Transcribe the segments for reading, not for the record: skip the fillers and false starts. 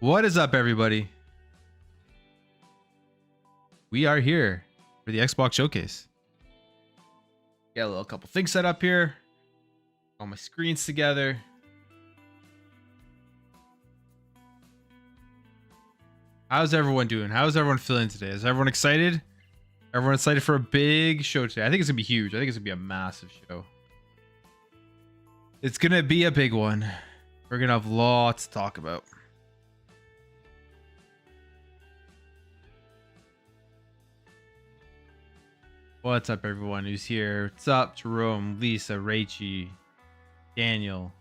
What is up, everybody? We are here for the Xbox Showcase. Got a little couple things set up here. All my screens together. How's everyone doing? How's everyone feeling today? Is everyone excited? Everyone excited for a big show today? I think it's gonna be huge. I think it's gonna be a massive show. It's gonna be a big one. We're gonna have lots to talk about. What's up, everyone who's here? What's up, Jerome, Lisa, Rachie, Daniel?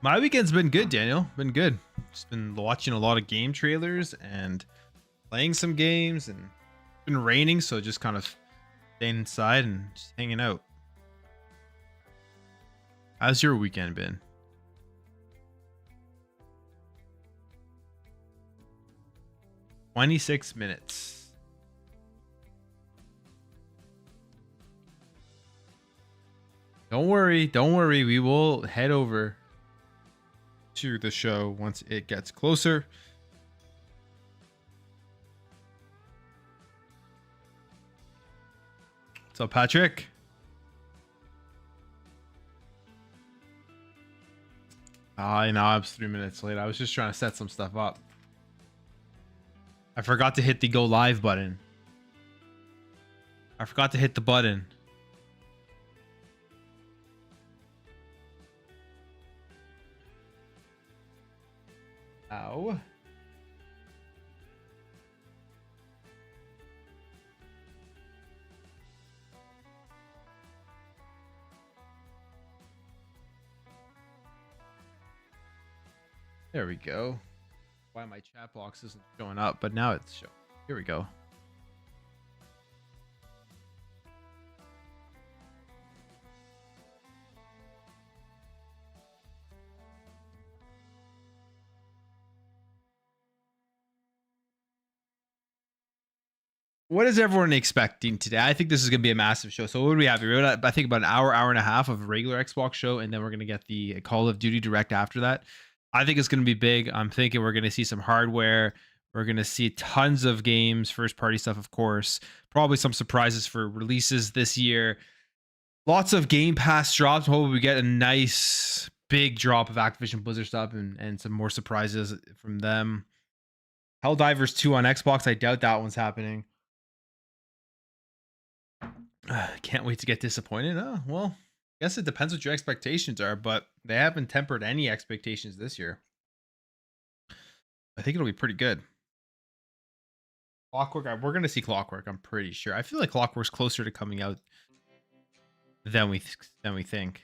My weekend's been good, Daniel. Been good. Just been watching a lot of game trailers and playing some games, and it's been raining, so just kind of staying inside and just hanging out. How's your weekend been? "26 minutes. Don't worry, don't worry. We will head over to the show once it gets closer. What's up, Patrick? I know I was 3 minutes late. I was just trying to set some stuff up. I forgot to hit the go live button. I forgot to hit the button. Ow. There we go. Why my chat box isn't showing up, but now it's showing. Here we go. What is everyone expecting today? I think this is going to be a massive show. So what do we have here? I think about an hour and a half of regular Xbox show, and then we're going to get the Call of Duty Direct after that. I think it's going to be big. I'm thinking we're going to see some hardware. We're going to see tons of games, first party stuff, of course. Probably some surprises for releases this year. Lots of Game Pass drops. Hopefully we get a nice big drop of Activision Blizzard stuff and some more surprises from them. Helldivers 2 on Xbox. I doubt that one's happening. Can't wait to get disappointed. Oh, well, I guess it depends what your expectations are, but they haven't tempered any expectations this year. I think it'll be pretty good. Clockwork, we're going to see Clockwork, I'm pretty sure. I feel like Clockwork's closer to coming out than we think.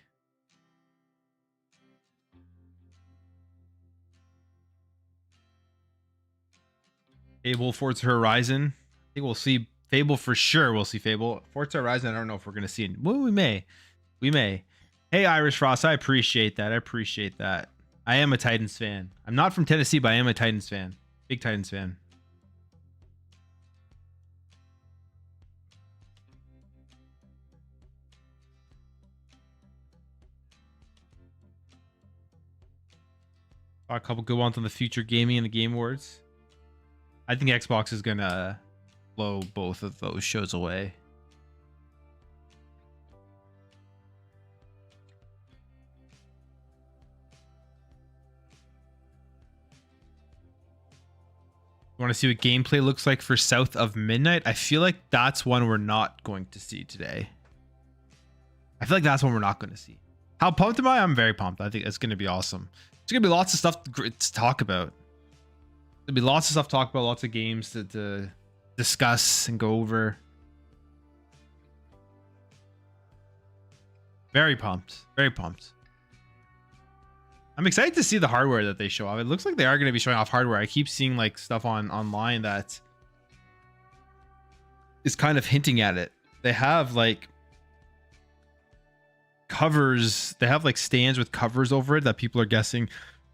Fable, Forza Horizon. I think we'll see Fable for sure. We'll see Fable. Forza Horizon, I don't know if we're going to see it. Well, we may. We may. Hey, Irish Frost, I appreciate that. I appreciate that. I am a Titans fan. I'm not from Tennessee, but I am a Titans fan. Big Titans fan. A couple good ones on the future gaming and the Game Awards. I think Xbox is going to blow both of those shows away. Want to see what gameplay looks like for South of Midnight? I feel like that's one we're not going to see today. I feel like that's one we're not going to see. How pumped am I? I'm very pumped. I think it's going to be awesome. There's going to be lots of stuff to talk about. There'll be lots of stuff to talk about, lots of games to discuss and go over. Very pumped. Very pumped. I'm excited to see the hardware that they show off. It looks like they are going to be showing off hardware. I keep seeing like stuff online that is kind of hinting at it. They have like covers. They have like stands with covers over it that people are guessing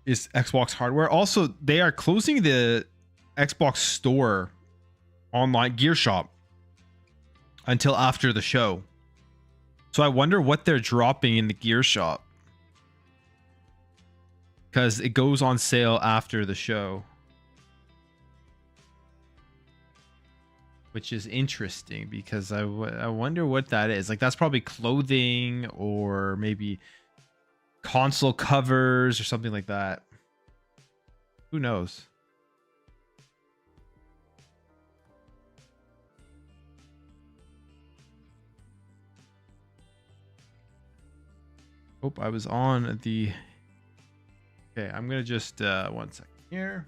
is Xbox hardware. Also, they are closing the Xbox store online gear shop until after the show. So I wonder what they're dropping in the gear shop. because it goes on sale after the show, which is interesting because I wonder what that is. Like, that's probably clothing or maybe console covers or something like that. Who knows? Hope I was on the... Okay, I'm gonna just 1 second here.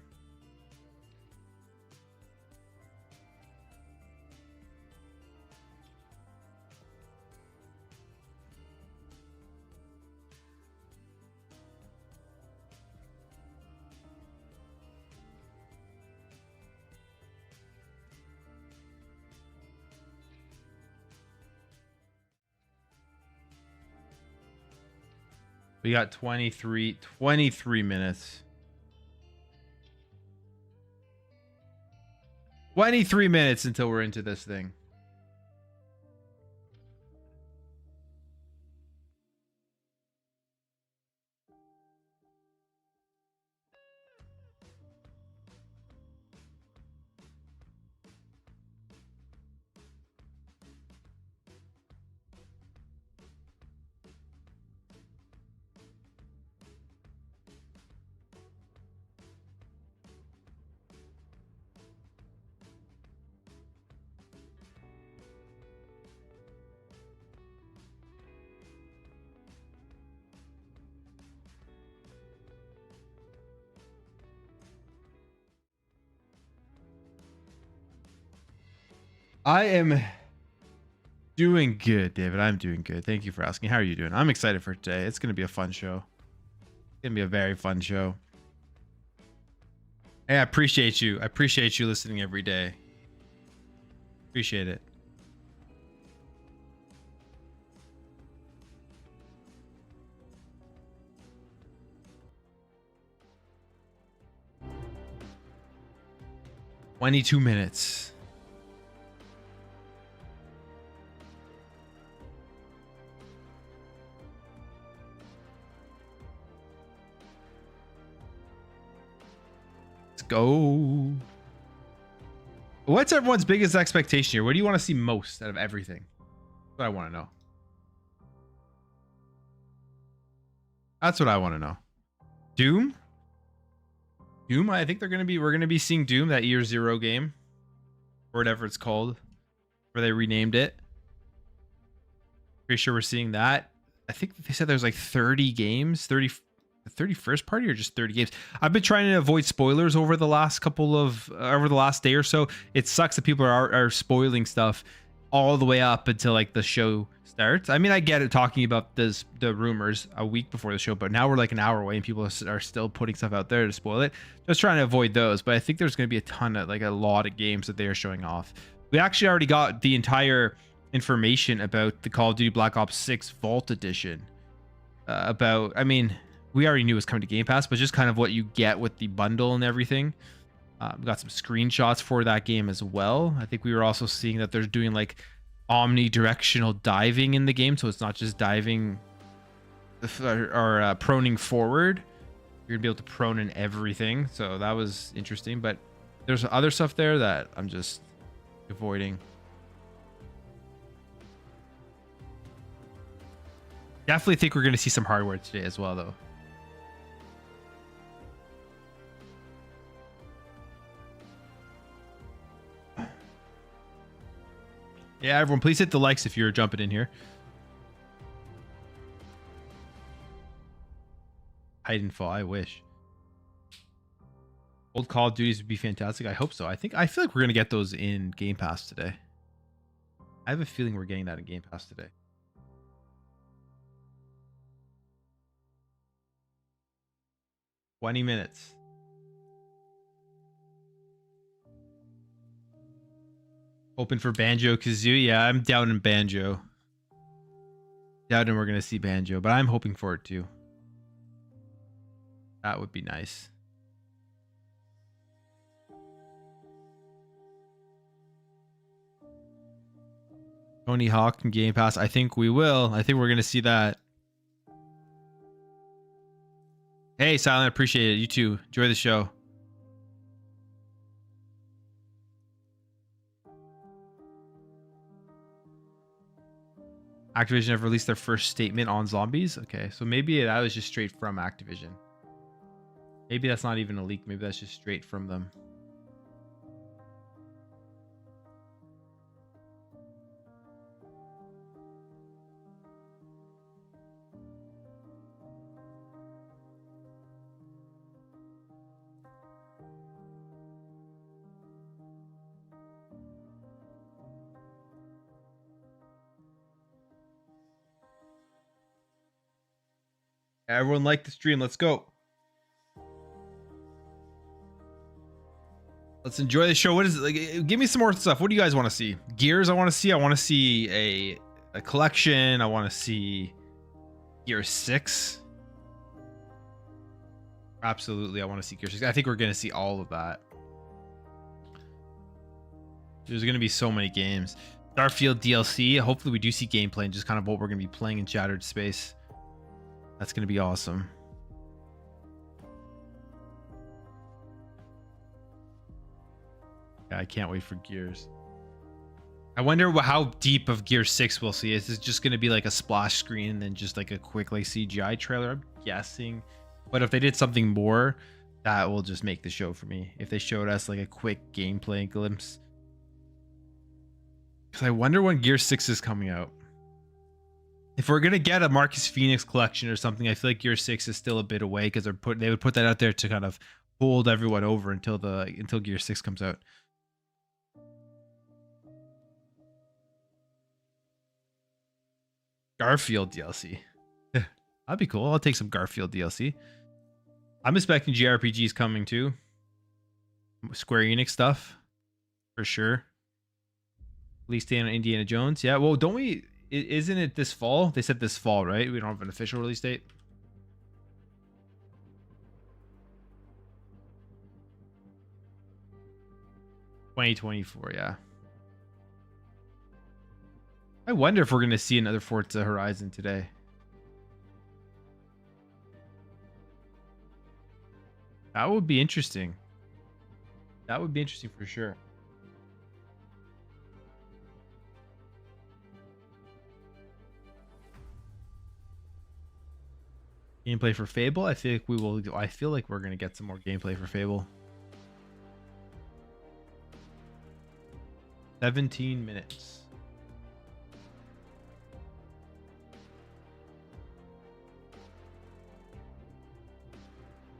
We got 23 minutes. 23 minutes until we're into this thing. I am doing good, David. I'm doing good. Thank you for asking. How are you doing? I'm excited for today. It's going to be a fun show. It's going to be a very fun show. Hey, I appreciate you. I appreciate you listening every day. Appreciate it. "22 minutes. Let's go. What's everyone's biggest expectation here? What do you want to see most out of everything? That's what I want to know. That's what I want to know. Doom? Doom, I think we're gonna be seeing Doom, that Year Zero game, or whatever it's called, where they renamed it. Pretty sure we're seeing that. I think they said there's like 30 games, 30 first party or just 30 games. I've been trying to avoid spoilers over the last over the last day or so. It sucks that people are spoiling stuff all the way up until like the show starts. I mean, I get it talking about the rumors a week before the show, but now we're like an hour away and people are still putting stuff out there to spoil it. Just trying to avoid those. But I think there's going to be a lot of games that they are showing off. We actually already got the entire information about the Call of Duty Black Ops 6 Vault Edition. I mean, we already knew it was coming to Game Pass, but just kind of what you get with the bundle and everything. We got some screenshots for that game as well. I think we were also seeing that they're doing like omnidirectional diving in the game, so it's not just diving or proning forward. You're gonna be able to prone in everything, so that was interesting. But there's other stuff there that I'm just avoiding. Definitely think we're gonna see some hardware today as well, though. Yeah, everyone, please hit the likes if you're jumping in here. Titanfall, I wish. Old Call of Duties would be fantastic. I hope so. I feel like we're gonna get those in Game Pass today. I have a feeling we're getting that in Game Pass today. "20 minutes. Hoping for Banjo-Kazooie. Yeah, I'm doubting Banjo. Doubting we're going to see Banjo, but I'm hoping for it too. That would be nice. Tony Hawk and Game Pass. I think we will. I think we're going to see that. Hey, Silent, appreciate it. You too. Enjoy the show. Activision have released their first statement on zombies. Okay, so maybe that was just straight from Activision. Maybe that's not even a leak. Maybe that's just straight from them. Everyone like the stream. Let's go. Let's enjoy the show. What is it? Like, give me some more stuff. What do you guys want to see? Gears I want to see. I want to see a collection. I want to see Gear 6. Absolutely. I want to see Gear 6. I think we're going to see all of that. There's going to be so many games. Starfield DLC. Hopefully we do see gameplay and just kind of what we're going to be playing in Shattered Space. That's going to be awesome. Yeah, I can't wait for Gears. I wonder how deep of Gear 6 we'll see. Is this just going to be like a splash screen and then just like a quick like CGI trailer? I'm guessing. But if they did something more, that will just make the show for me. If they showed us like a quick gameplay glimpse. Because I wonder when Gear 6 is coming out. If we're gonna get a Marcus Phoenix collection or something, I feel like Gear 6 is still a bit away because they would put that out there to kind of hold everyone over until Gear 6 comes out. Garfield DLC. That'd be cool. I'll take some Garfield DLC. I'm expecting JRPGs coming too. Square Enix stuff. For sure. Release date on Indiana Jones. Yeah, well, don't we... Isn't it this fall? They said this fall, right? We don't have an official release date. $2024, yeah. I wonder if we're going to see another Forza Horizon today. That would be interesting. That would be interesting for sure. Gameplay for Fable. I feel like we're gonna get some more gameplay for Fable. 17 minutes.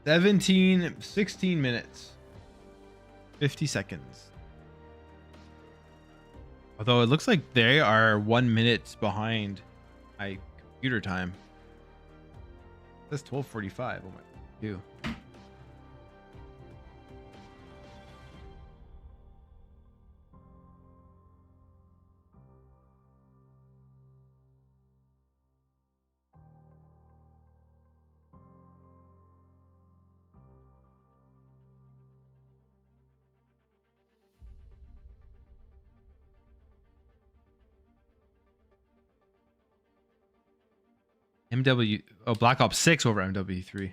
$16 minutes. 50 seconds. Although it looks like they are 1 minute behind my computer time. That's 12:45. Oh my God. Black Ops 6 over MW3.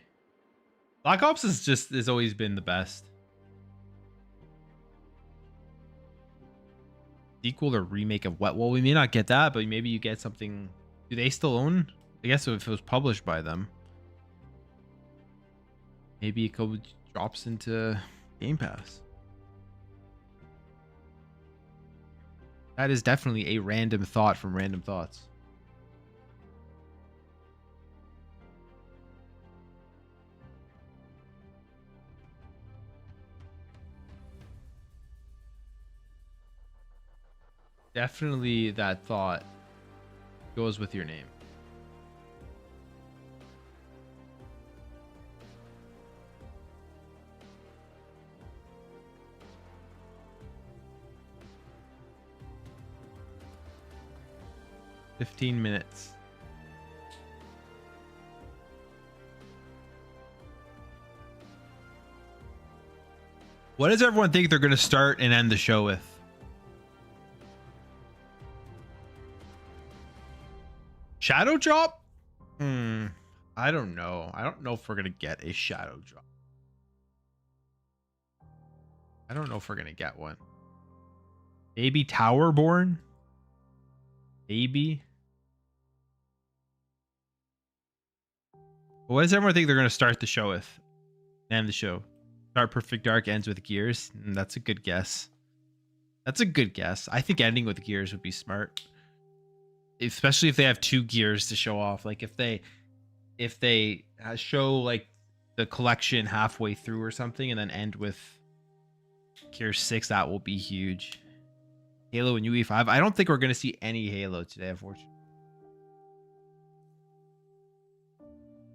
Black Ops has always been the best. Sequel or remake of what? Well, we may not get that, but maybe you get something. Do they still own? I guess if it was published by them, maybe it drops into Game Pass. That is definitely a random thought from Random Thoughts. Definitely that thought goes with your name. $15 minutes. What does everyone think they're going to start and end the show with? Shadow Drop? I don't know. I don't know if we're gonna get a shadow drop. I don't know if we're gonna get one. Maybe Towerborn? Maybe. What does everyone think they're gonna start the show with? End the show. Start Perfect Dark, ends with Gears. That's a good guess. That's a good guess. I think ending with Gears would be smart. Especially if they have 2 Gears to show off. Like if they show like the collection halfway through or something and then end with Gears 6, that will be huge. Halo and UE5. I don't think we're going to see any Halo today, unfortunately.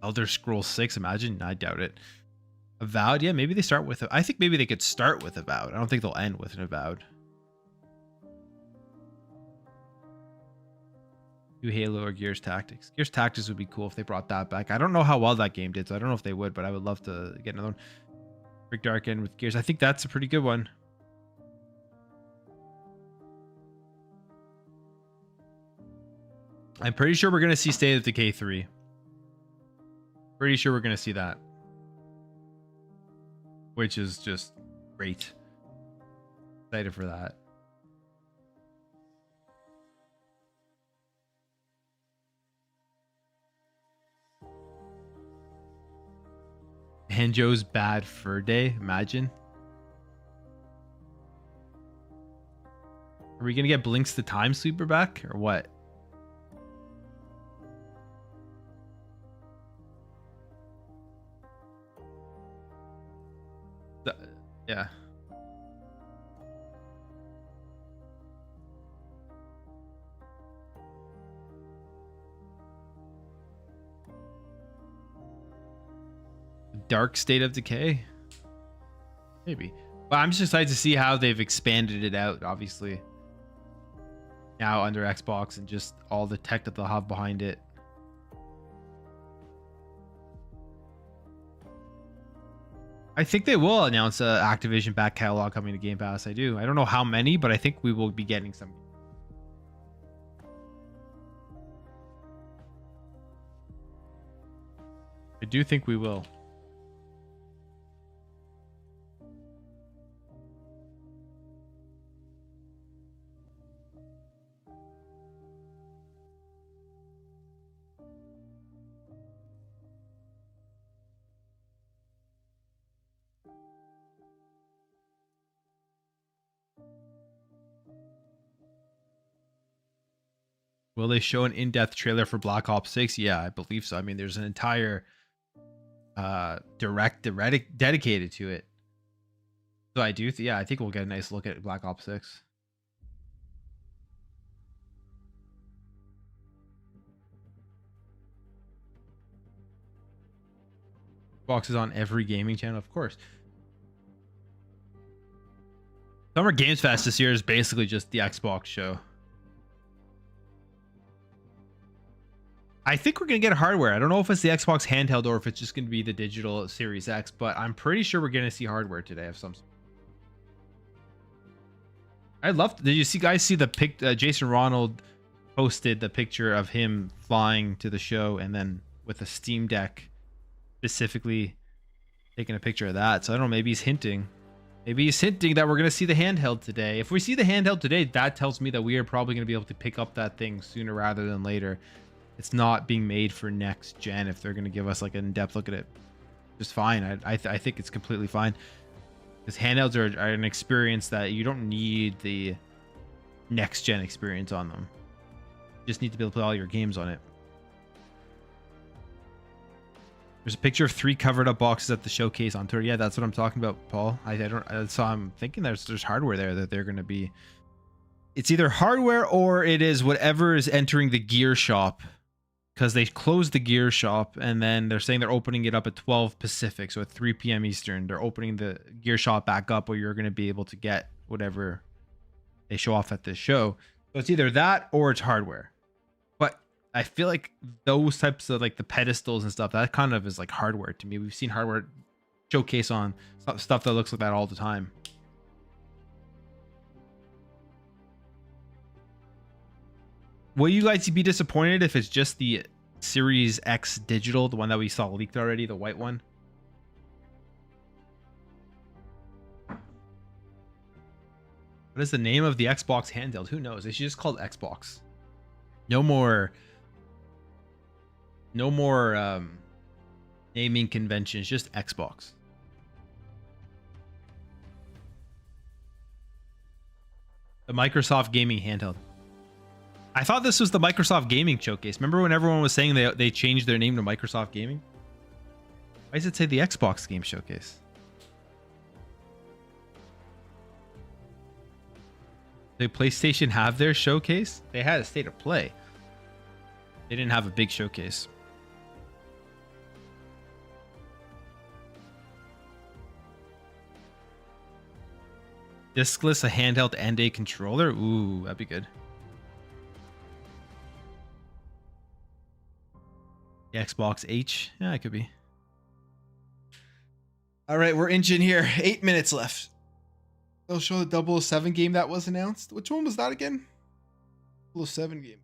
Elder Scrolls 6, imagine. I doubt it. Avowed, yeah, maybe they start with. I think maybe they could start with Avowed. I don't think they'll end with an Avowed. Do Halo or Gears Tactics. Gears Tactics would be cool if they brought that back. I don't know how well that game did, so I don't know if they would, but I would love to get another one. Perfect Dark end with Gears. I think that's a pretty good one. I'm pretty sure we're going to see State of Decay 3. Pretty sure we're going to see that. Which is just great. Excited for that. Hanjo's Bad Fur Day. Imagine. Are we going to get Blinks the Time Sweeper back or what? Yeah. Dark State of Decay? Maybe. But I'm just excited to see how they've expanded it out, obviously. Now under Xbox and just all the tech that they'll have behind it. I think they will announce a Activision back catalog coming to Game Pass. I do. I don't know how many, but I think we will be getting some. I do think we will. Will they show an in-depth trailer for Black Ops 6? Yeah, I believe so. I mean, there's an entire direct dedicated to it. So I do, yeah, I think we'll get a nice look at Black Ops 6. Xbox is on every gaming channel, of course. Summer Games Fest this year is basically just the Xbox show. I think we're going to get hardware. I don't know if it's the Xbox handheld or if it's just going to be the digital Series X, but I'm pretty sure we're going to see hardware today of some sort. I love. Did you guys see the pic? Jason Ronald posted the picture of him flying to the show and then with a Steam Deck specifically taking a picture of that. So I don't know. Maybe he's hinting. Maybe he's hinting that we're going to see the handheld today. If we see the handheld today, that tells me that we are probably going to be able to pick up that thing sooner rather than later. It's not being made for next gen if they're going to give us like an in-depth look at it. Just fine. I think it's completely fine. Because handhelds are an experience that you don't need the next gen experience on them. You just need to be able to play all your games on it. There's a picture of 3 covered up boxes at the showcase on tour. Yeah, that's what I'm talking about, Paul. So I'm thinking there's hardware there that they're going to be. It's either hardware or it is whatever is entering the gear shop. Because they closed the gear shop and then they're saying they're opening it up at 12 Pacific. So at 3 p.m. Eastern, they're opening the gear shop back up where you're going to be able to get whatever they show off at this show. So it's either that or it's hardware. But I feel like those types of like the pedestals and stuff, that kind of is like hardware to me. We've seen hardware showcase on stuff that looks like that all the time. Will you guys be disappointed if it's just the Series X digital, the one that we saw leaked already, the white one. What is the name of the Xbox handheld? Who knows? They should just call it Xbox. No more naming conventions, just Xbox. The Microsoft gaming handheld. I thought this was the Microsoft gaming showcase. Remember when everyone was saying they changed their name to Microsoft Gaming? Why does it say the Xbox game showcase? Did PlayStation have their showcase? They had a state of play. They didn't have a big showcase. Diskless, a handheld, and a controller? Ooh, that'd be good. The Xbox H? Yeah, it could be. All right, we're inching here. 8 minutes left. They'll show the 007 game that was announced. Which one was that again? 007 game.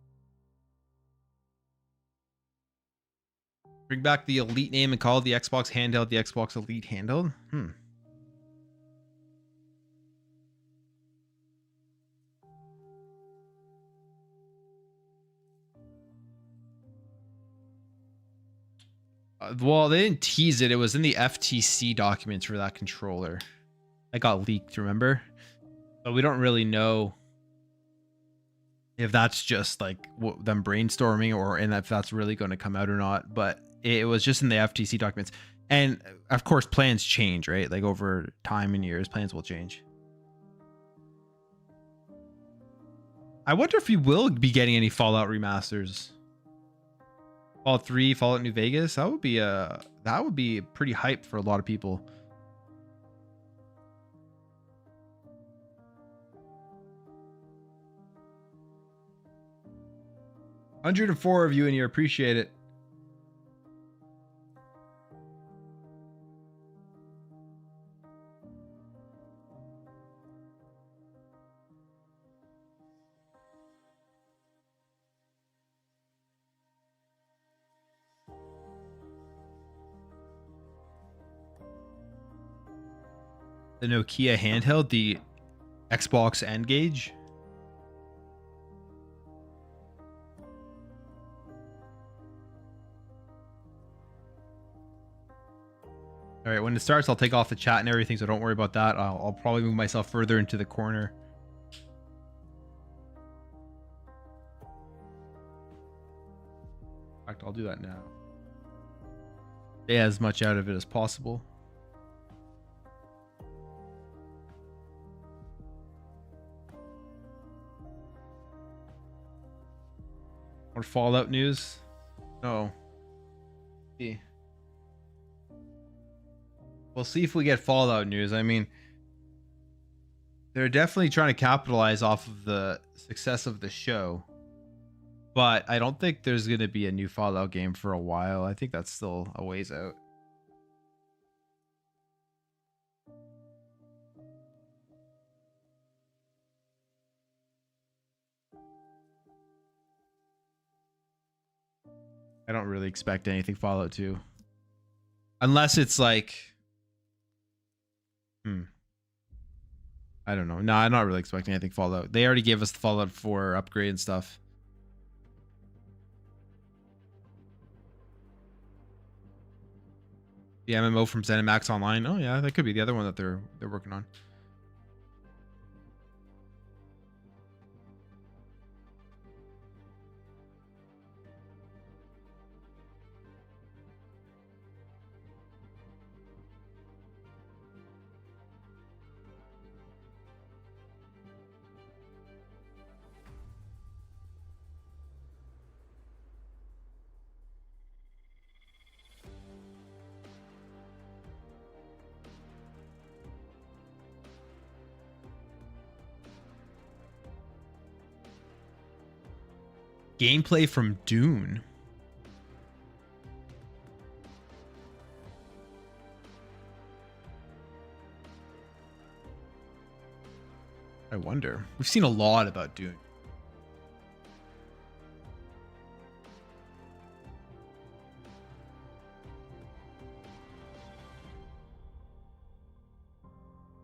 Bring back the Elite name and call the Xbox handheld the Xbox Elite handheld? Well, they didn't tease it. It was in the FTC documents for that controller. That got leaked, remember? But we don't really know if that's just like them brainstorming or and if that's really going to come out or not. But it was just in the FTC documents. And of course, plans change, right? Like over time and years, plans will change. I wonder if you will be getting any Fallout remasters. Fallout 3, Fallout New Vegas. That would be pretty hype for a lot of people. $104 of you in here, appreciate it. The Nokia handheld, the Xbox N-Gage. All right, when it starts, I'll take off the chat and everything, so don't worry about that. I'll probably move myself further into the corner. In fact, I'll do that now. Get as much out of it as possible. More Fallout news? No. See. We'll see if we get Fallout news. I mean, they're definitely trying to capitalize off of the success of the show. But I don't think there's going to be a new Fallout game for a while. I think that's still a ways out. I don't really expect anything Fallout 2. Unless it's like... I don't know. No, I'm not really expecting anything Fallout. They already gave us the Fallout 4 upgrade and stuff. The MMO from ZeniMax Online. Oh yeah, that could be the other one that they're working on. Gameplay from Dune. I wonder. We've seen a lot about Dune.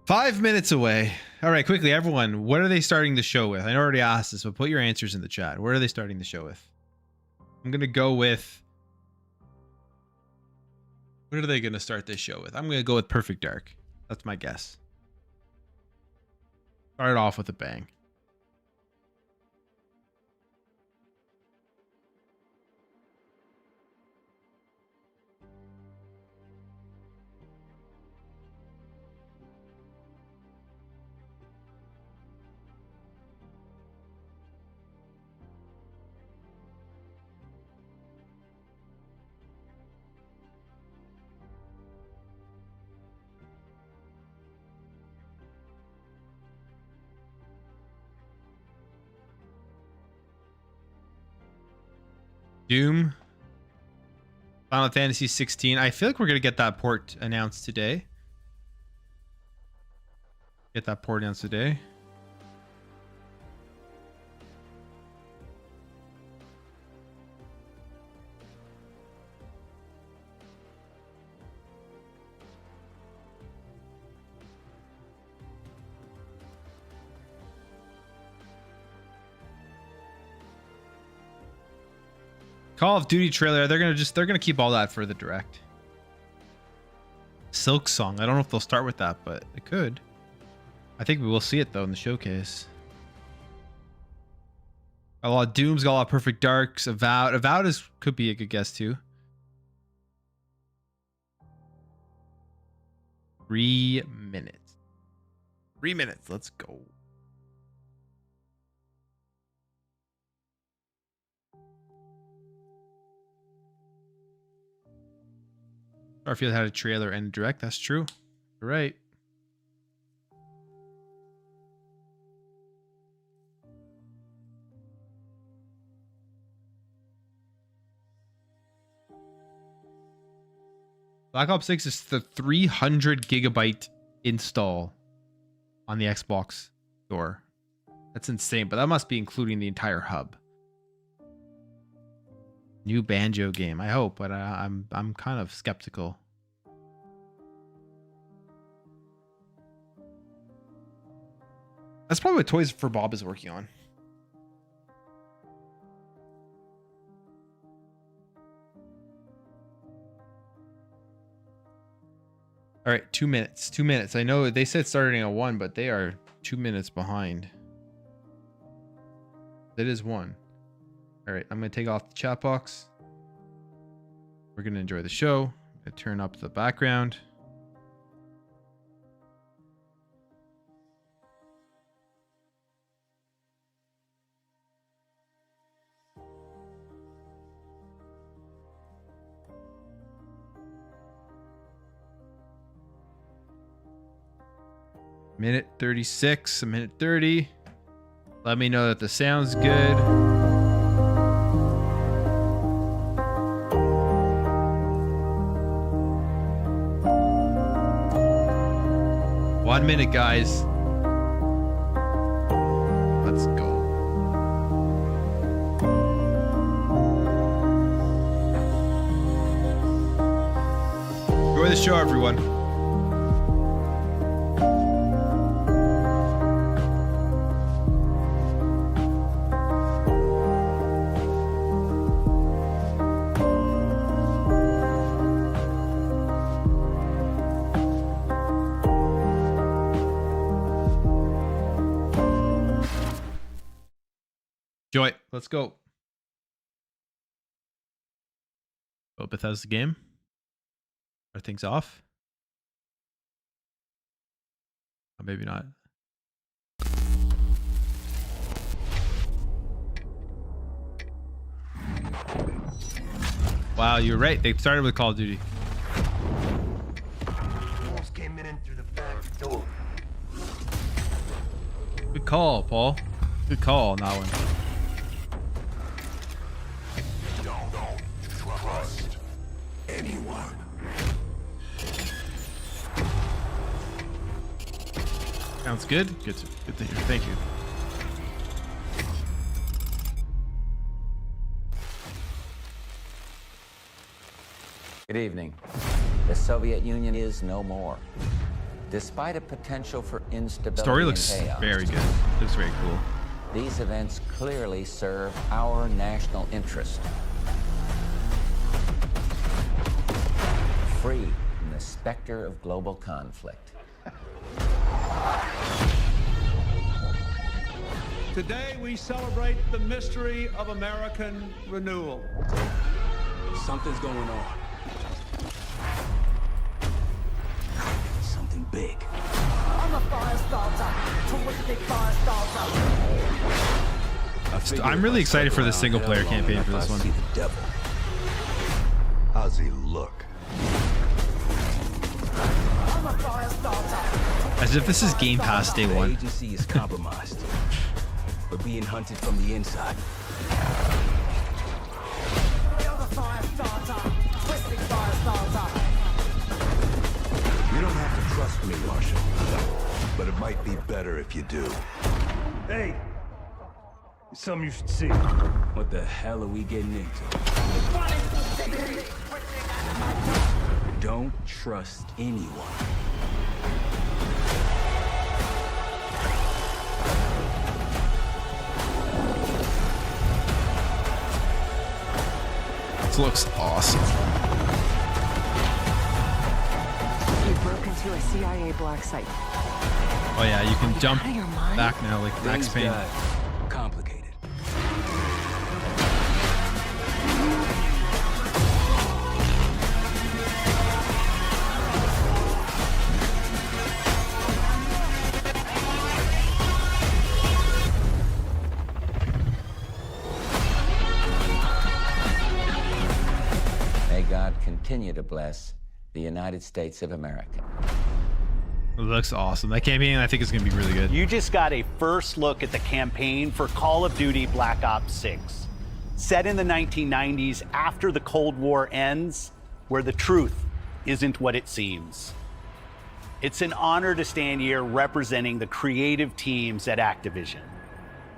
5 minutes away. All right, quickly, everyone. What are they starting the show with? I already asked this, but put your answers in the chat. What are they starting the show with? I'm gonna go with. What are they gonna start this show with? I'm gonna go with Perfect Dark. That's my guess. Start it off with a bang. Doom. Final Fantasy 16. I feel like we're gonna get that port announced today. Get that port announced today. Call of Duty trailer. They're gonna keep all that for the direct. Silk Song. I don't know if they'll start with that, but it could. I think we will see it though in the showcase. Got a lot of Dooms, got a lot of Perfect Darks, Avowed. Avowed could be a good guess too. 3 minutes. 3 minutes. Let's go. Starfield had a trailer and a direct. That's true. You're right. Black Ops 6 is the 300 gigabyte install on the Xbox store. That's insane, but that must be including the entire hub. New Banjo game. I hope, but I'm kind of skeptical. That's probably what Toys for Bob is working on. All right, 2 minutes. 2 minutes. I know they said starting at 1, but they are 2 minutes behind. It is 1. All right, I'm going to take off the chat box. We're going to enjoy the show. I'm going to turn up the background. Minute 36, a minute 30. Let me know that the sound's good. One minute, guys. Let's go. Enjoy the show, everyone. Joy, let's go. Oh, Bethesda game. Are things off? Or maybe not. Wow, you're right. They started with Call of Duty. Almost came in through the back door. Good call, Paul. Good call on that one. Don't trust anyone. Sounds good. Good to hear. Thank you. Good evening. The Soviet Union is no more. Despite a potential for instability Story looks and chaos, very good. Looks very cool. these events clearly serve our national interest. Free from the specter of global conflict. Today we celebrate the mystery of American renewal. Something's going on. Something big. I'm a fire starter, terrific fire starter. I'm really excited for the single player campaign for this one. See the devil. How's he look? I'm a fire starter. As if this is Game Pass day The one. agency is compromised. We're being hunted from the inside. You're the fire starter, twisted fire starter. You don't have to trust me, Marshal. But it might be better if you do. Hey, it's something you should see. What the hell are we getting into? Don't trust anyone. This looks awesome. You broke into a CIA black site. Oh yeah, you can jump out of your mind? back now like Max Things Payne. got complicated. May God continue to bless the United States of America. It looks awesome. That campaign I think is gonna be really good. You just got a first look at the campaign for Call of Duty Black Ops 6. Set in the 1990s after the Cold War ends, where the truth isn't what it seems. It's an honor to stand here representing the creative teams at Activision.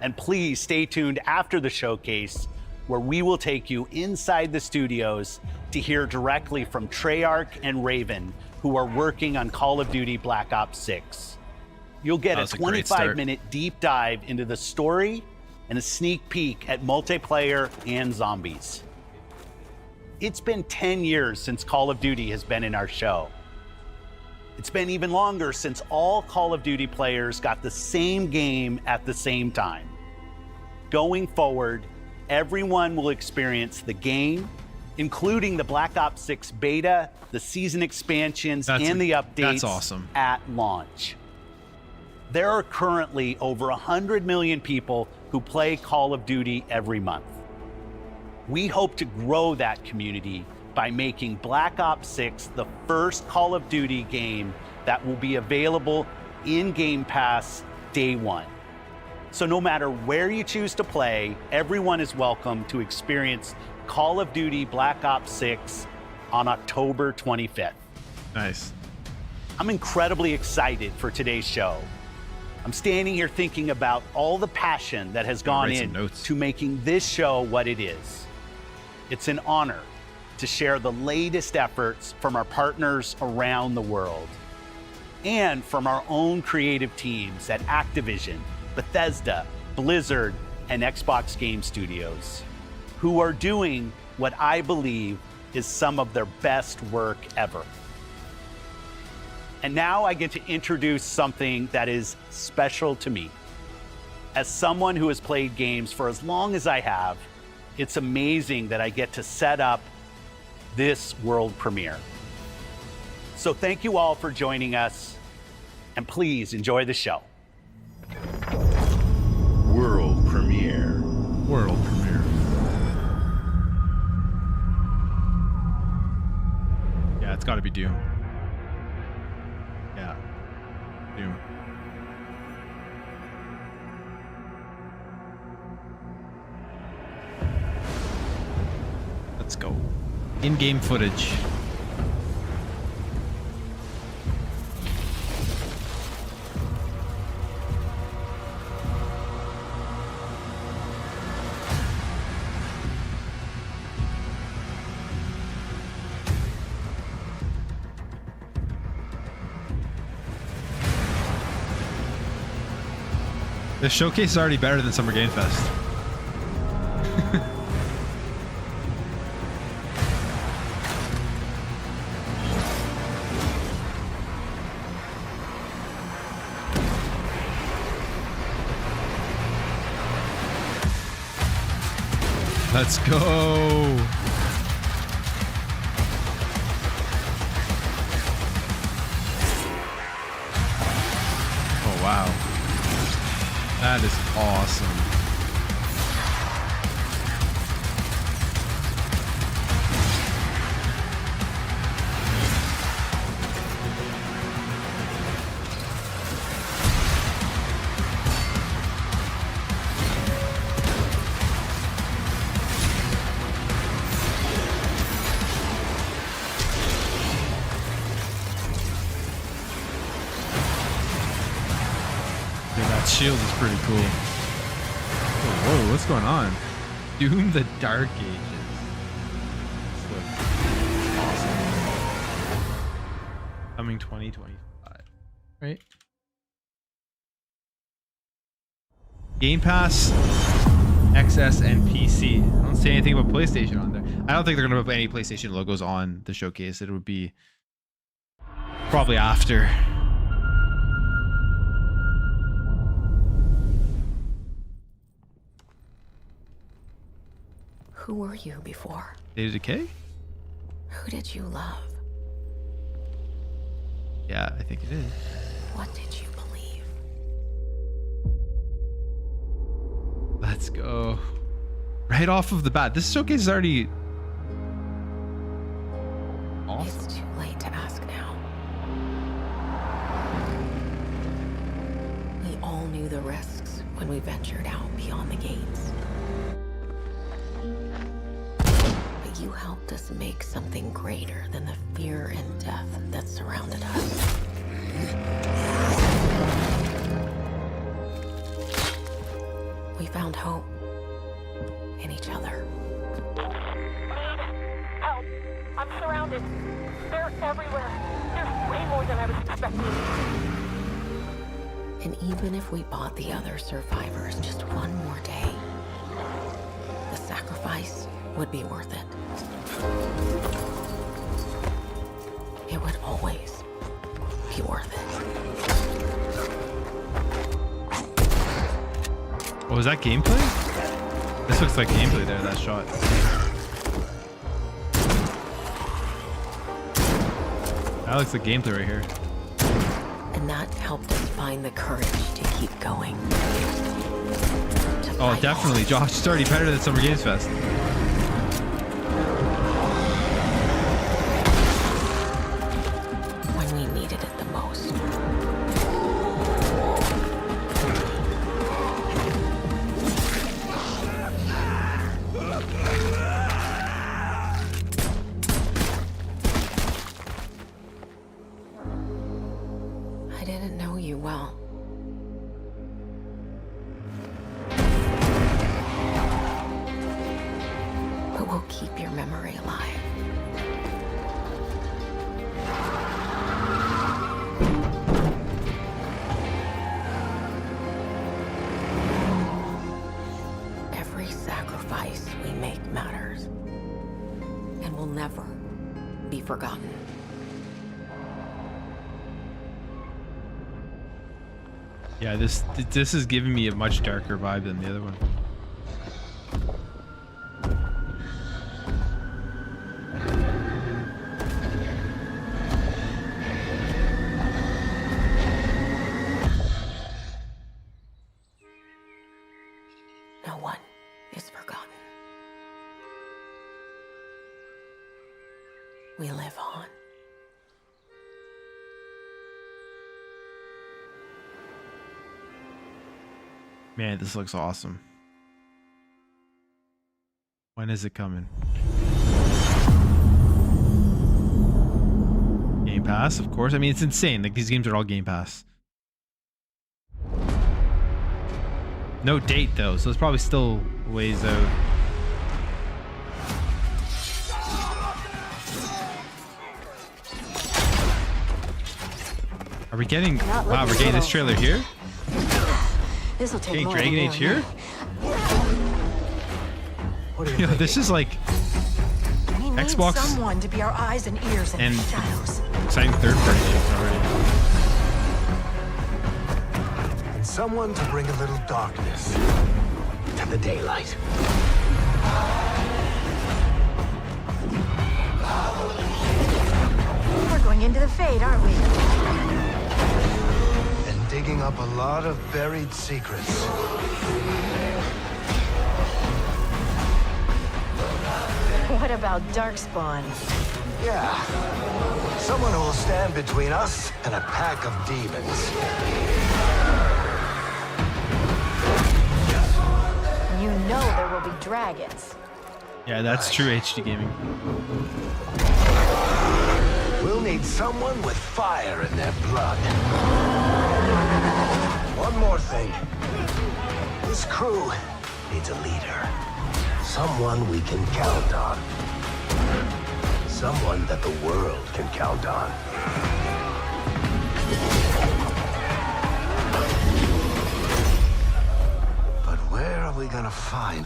And please stay tuned after the showcase, where we will take you inside the studios to hear directly from Treyarch and Raven, who are working on Call of Duty Black Ops 6. You'll get That a was a great start. 25-minute deep dive into the story and a sneak peek at multiplayer and zombies. It's been 10 years since Call of Duty has been in our show. It's been even longer since all Call of Duty players got the same game at the same time. Going forward, everyone will experience the game, including the Black Ops 6 beta, the season expansions, and the updates that's awesome. at launch. There are currently over 100 million people who play Call of Duty every month. We hope to grow that community by making Black Ops 6 the first Call of Duty game that will be available in Game Pass day one. So no matter where you choose to play, everyone is welcome to experience Call of Duty Black Ops 6 on October 25th. Nice. I'm incredibly excited for today's show. I'm standing here thinking about all the passion that has gone write some in notes. to making this show what it is. It's an honor to share the latest efforts from our partners around the world and from our own creative teams at Activision, Bethesda, Blizzard, and Xbox Game Studios, who are doing what I believe is some of their best work ever. And now I get to introduce something that is special to me. As someone who has played games for as long as I have, it's amazing that I get to set up this world premiere. So thank you all for joining us, and please enjoy the show. World premiere. World premiere. Yeah, it's gotta be Doom. Yeah. Doom. Let's go. In-game footage. The showcase is already better than Summer Game Fest. Let's go. Oh, wow. That is awesome. Shield is pretty cool. Whoa, what's going on? Doom the Dark Ages. This looks awesome. Coming 2025, right? Game Pass, XS, and PC. I don't see anything about PlayStation on there. I don't think they're gonna put any PlayStation logos on the showcase. It would be probably after. Who were you before? Data Decay? Who did you love? Yeah, I think it is. What did you believe? Let's go. Right off of the bat. This showcase is already awesome. It's too late to ask now. We all knew the risks when we ventured out beyond the gates. You helped us make something greater than the fear and death that surrounded us. We found hope in each other. Help! I'm surrounded. They're everywhere. There's way more than I was expecting. And even if we bought the other survivors just one more day, the sacrifice would be worth it. It would always be worth it. Oh, was that gameplay? This looks like gameplay there, that shot. That looks like gameplay right here. And that helped us find the courage to keep going. Oh, definitely. Josh, it's already better than Summer Games Fest. When we needed it the most. I didn't know you well. But we'll keep your memory alive. Every sacrifice we make matters and will never be forgotten. Yeah, this is giving me a much darker vibe than the other one. No one is forgotten. We live on. Man, this looks awesome. When is it coming? Game Pass, of course. I mean, it's insane. Like, these games are all Game Pass. No date, though, so it's probably still ways out. Are we getting... Wow, we're getting this trailer here? This'll take Okay, more Dragon than Age you and here? What are you Yo, thinking? this is like We need Xbox someone to be our eyes and ears in and the shadows. exciting third-party shit already. And someone to bring a little darkness to the daylight. We're going into the Fade, aren't we? And digging up a lot of buried secrets. What about Darkspawn? Yeah. Someone who will stand between us and a pack of demons. You know there will be dragons. Yeah, that's true HD gaming. We'll need someone with fire in their blood. One more thing. This crew needs a leader. Someone we can count on. Someone that the world can count on. But where are we gonna find?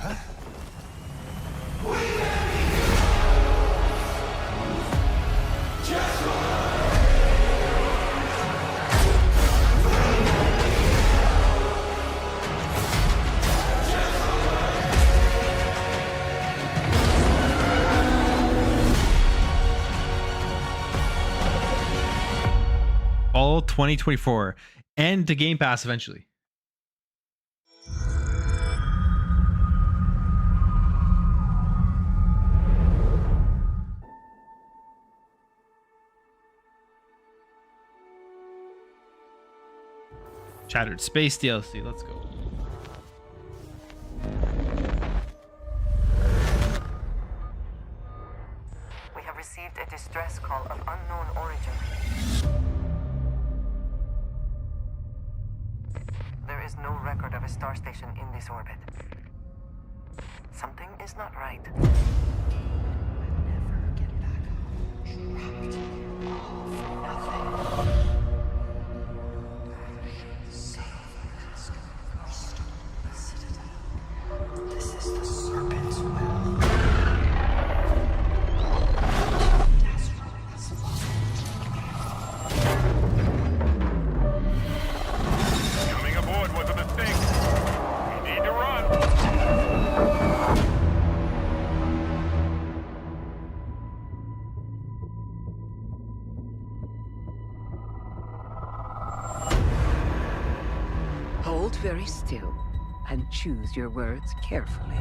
All 2024 and the Game Pass eventually. Shattered Space DLC. Let's go. We have received a distress call of unknown origin. There is no record of a star station in this orbit. Something is not right. This is the Serpent's will. Coming aboard was a mistake. We need to run. Hold very still and choose your words carefully.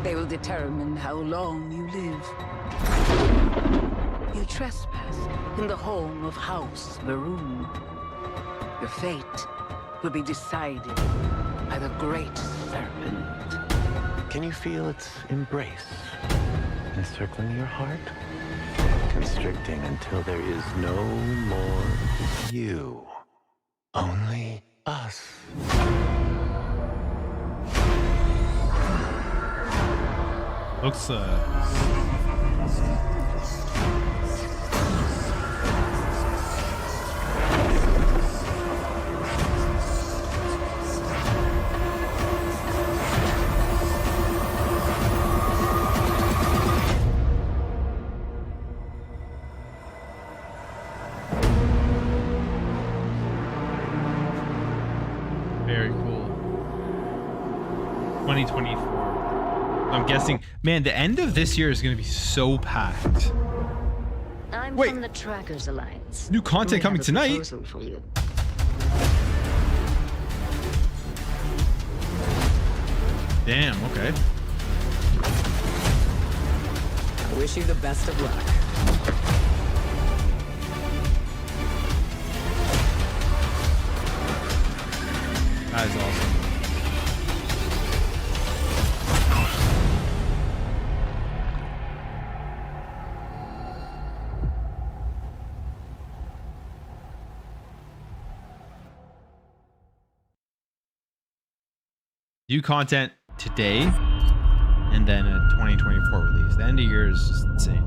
They will determine how long you live. You trespass in the home of House Varun. Your fate will be decided by the Great Serpent. Can you feel its embrace encircling your heart? Constricting until there is no more you. Only us. Looks very cool. 2024. I'm guessing, man, the end of this year is going to be so packed. I'm Wait. from the Trackers Alliance. New content We coming have a tonight? proposal for you. Damn, okay. I wish you the best of luck. That is awesome. New content today, and then a 2024 release. The end of year is just insane.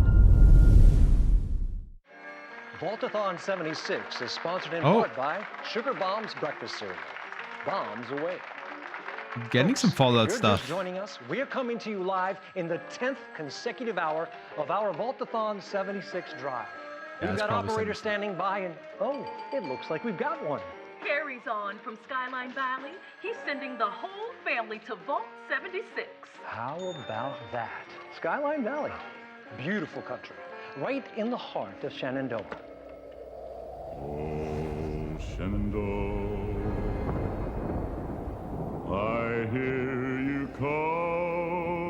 Vaultathon 76 is sponsored in Oh. part by Sugar Bomb's Breakfast Cereal. bombs away. Getting some Fallout You're stuff. just joining us. We're coming to you live in the 10th consecutive hour of our Vaultathon 76 drive. Yeah, We've it's got probably operators 76. standing by, and oh, it looks like we've got one. Harry's on from Skyline Valley. He's sending the whole family to Vault 76. How about that? Skyline Valley, beautiful country, right in the heart of Shenandoah. Oh, Shenandoah, I hear you calling.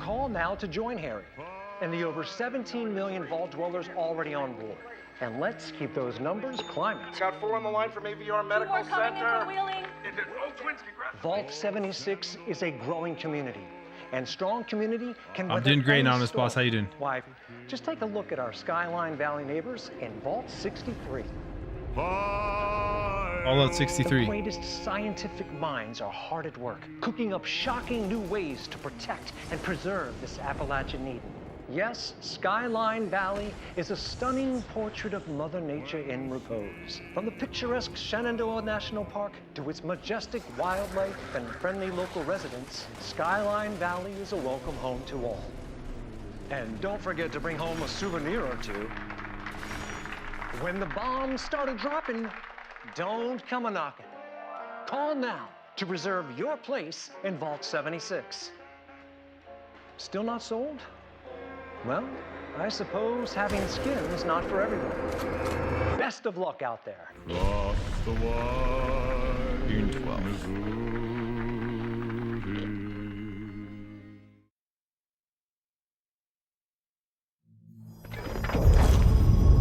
Call now to join Harry and the over 17 million Vault dwellers already on board. And let's keep those numbers climbing. Got 4 on the line from AVR Medical Center. Vault 76 is a growing community, and strong community can I'm weather doing great, any Anonymous Boss. How storm. you doing? Why, just take a look at our Skyline Valley neighbors in Vault 63. Fallout The 63. greatest scientific minds are hard at work, cooking up shocking new ways to protect and preserve this Appalachian Eden. Yes, Skyline Valley is a stunning portrait of Mother Nature in repose. From the picturesque Shenandoah National Park to its majestic wildlife and friendly local residents, Skyline Valley is a welcome home to all. And don't forget to bring home a souvenir or two. When the bombs started dropping, don't come a-knocking. Call now to reserve your place in Vault 76. Still not sold? Well, I suppose having skin is not for everyone. Best of luck out there. Across the wide June 12th. Missouri.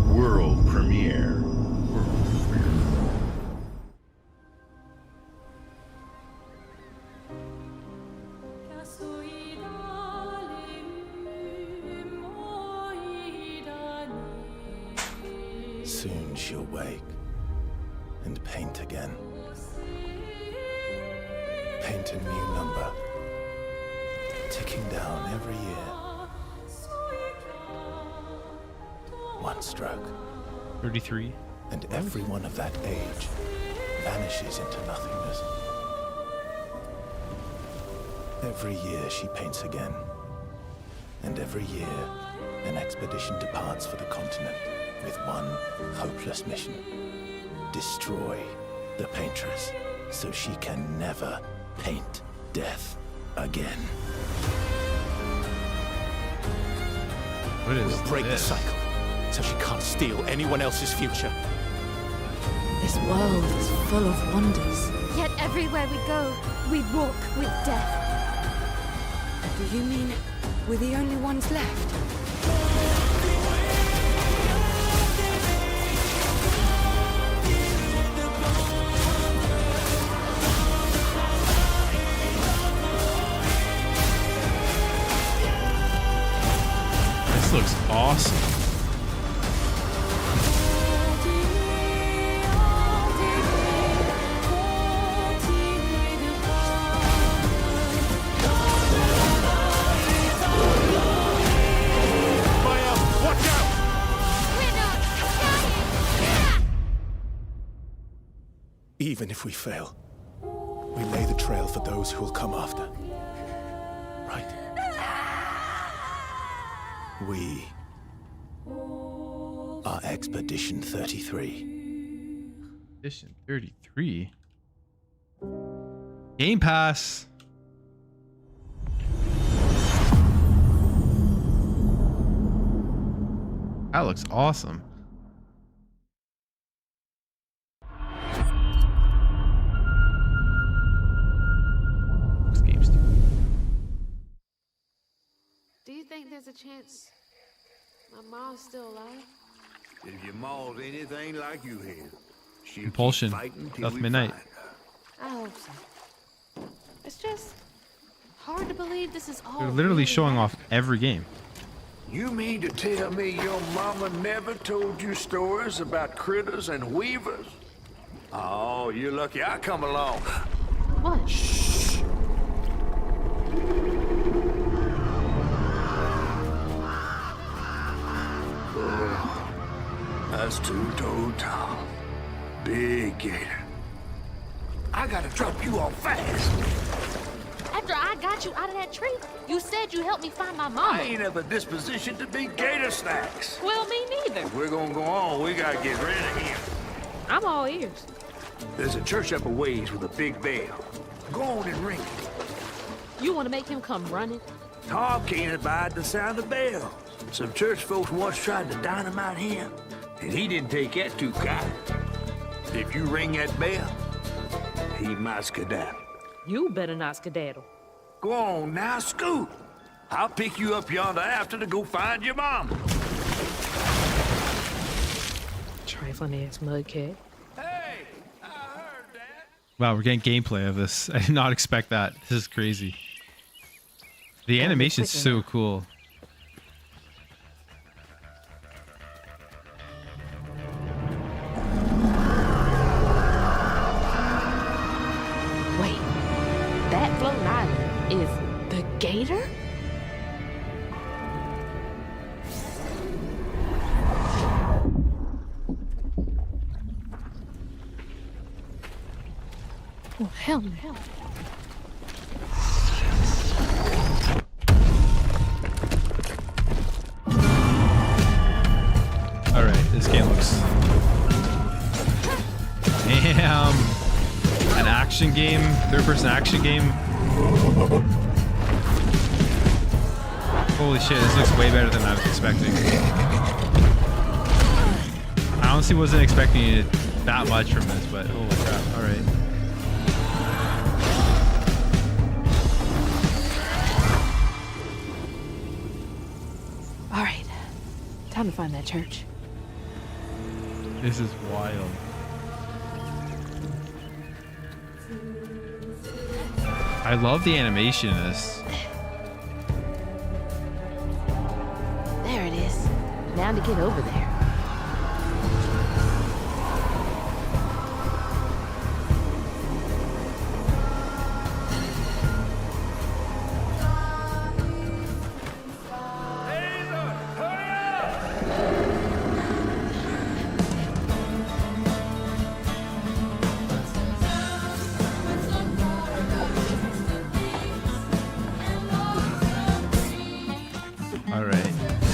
World premiere. Soon she'll wake and paint again. Paint a new number, ticking down every year. One stroke. 33. And everyone of that age vanishes into nothingness. Every year she paints again. And every year an expedition departs for the continent with one hopeless mission. Destroy the paintress so she can never paint death again. What is We'll break this? the cycle so she can't steal anyone else's future. This world is full of wonders. Yet everywhere we go, we walk with death. Do you mean we're the only ones left? This looks awesome. Even if we fail, we lay the trail for those who will come after. Right? We are Expedition 33. Edition 33. Game Pass. That looks awesome. Escapes. Do you think there's a chance my mom's still alive? If your mom's anything like you have, she'll Compulsion. keep fighting till South we Midnight. find her. I hope so. It's just hard to believe this is all. They're literally really showing off happening. every game. You mean to tell me your mama never told you stories about critters and weavers? Oh, you're lucky I come along. What? Shh. That's two-toed Tom. Big gator. I gotta drop you off fast. After I got you out of that tree, you said you helped me find my mama. I ain't of a disposition to be gator snacks. Well, me neither. If we're gonna go on, we gotta get rid of him. I'm all ears. There's a church up a ways with a big bell. Go on and ring it. You want to make him come running? Tom can't abide the sound of the bell. Some church folks once tried to dynamite him, and he didn't take that too kind. If you ring that bell, he might skedaddle. You better not skedaddle. Go on now, scoot. I'll pick you up yonder after to go find your mom. Trifling ass mudcat. Hey, I heard that. Wow, we're getting gameplay of this. I did not expect that. This is crazy. The animation's so cool. Wait, that floating island is the gator? Oh, hell no. Alright, this game looks... Damn! An action game? Third-person action game? Holy shit, this looks way better than I was expecting. I honestly wasn't expecting it that much from this, but holy crap, alright. All right, time to find that church. This is wild. I love the animation in this. There it is. Now to get over there.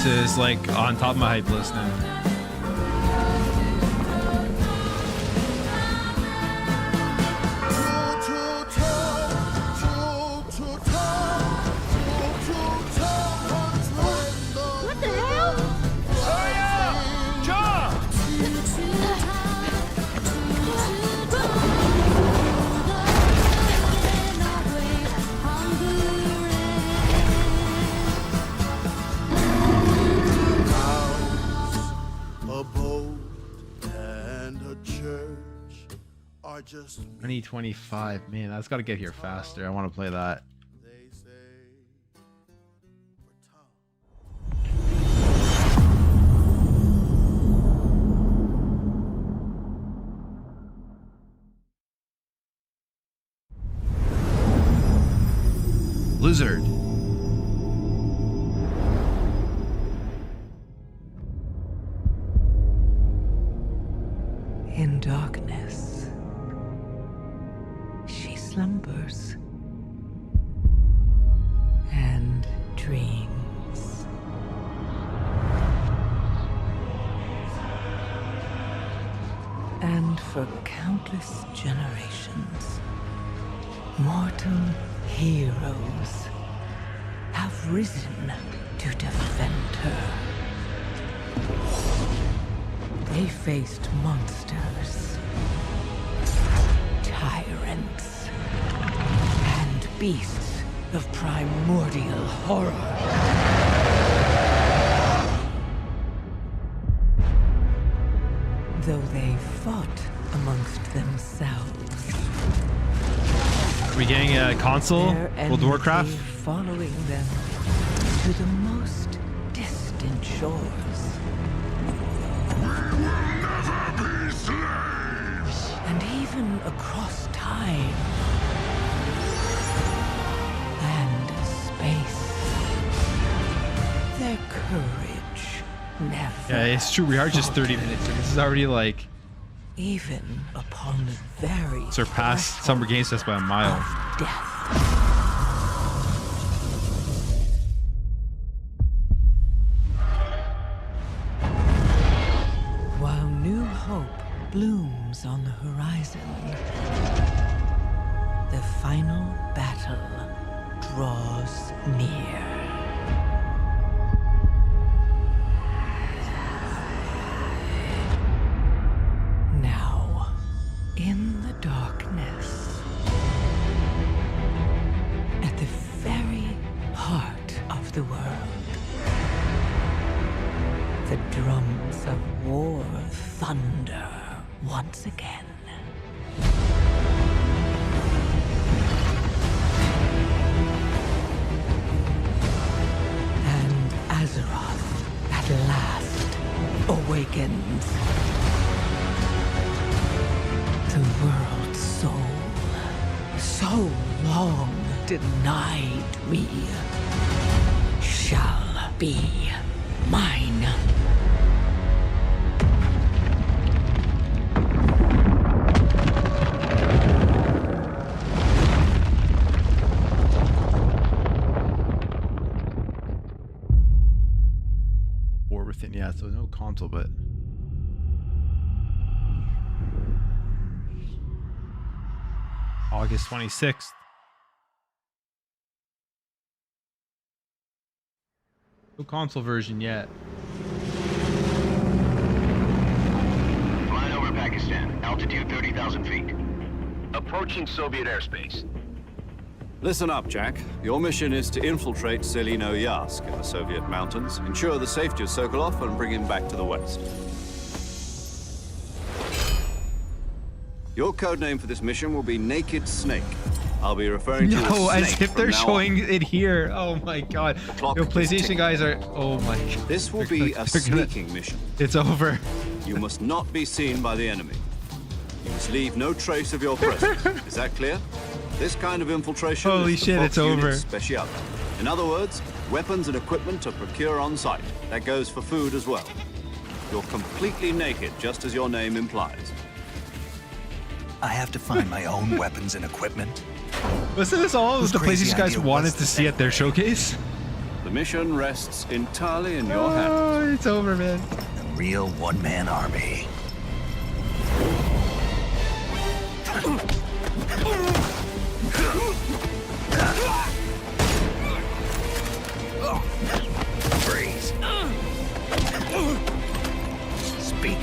Is like on top of my hype list now. What the hell? Hurry up! Jump! Just 2025, man, that's got to get here faster. I want to play that. Blizzard. In darkness, slumbers and dreams. And for countless generations, mortal heroes have risen to defend her. They faced monsters, tyrants, and beasts of primordial horror. Though they fought amongst themselves. Are we getting a console? World of Warcraft? Following them to the most distant shores. We will never be slaves! And even across time and space. Their courage never. Yeah, it's true. We are just 30 minutes in. This is already like even upon the very Surpassed Summer Game Fest by a mile. death. While new hope blooms on the horizon, the final battle draws near. Now, in the darkness, at the very heart of the world, the drums of war thunder once again. And Azeroth at last awakens. The world's soul, so long denied me, shall be mine. War Within, yeah, so no console, but August 26th. No console version yet. Flying over Pakistan, altitude 30,000 feet. Approaching Soviet airspace. Listen up, Jack. Your mission is to infiltrate Selino-Yarsk in the Soviet mountains, ensure the safety of Sokolov, and bring him back to the West. Your codename for this mission will be Naked Snake. I'll be referring to you as No, Snake as if from they're now showing on. it here. Oh my god. clock Yo, is PlayStation ticking. guys are. Oh my god. This will They're be gonna- a they're gonna- sneaking mission. It's over. You must not be seen by the enemy. You must leave no trace of your presence. Is that clear? This kind of infiltration Holy is the shit, Fox it's Unit over. Special. In other words, weapons and equipment to procure on site. That goes for food as well. You're completely naked, just as your name implies. I have to find my own weapons and equipment. Wasn't this all Whose the crazy PlayStation guys idea wanted was to this see at their showcase? The mission rests entirely in your hands. Oh, it's over, man. A real one-man army. Freeze. Speak.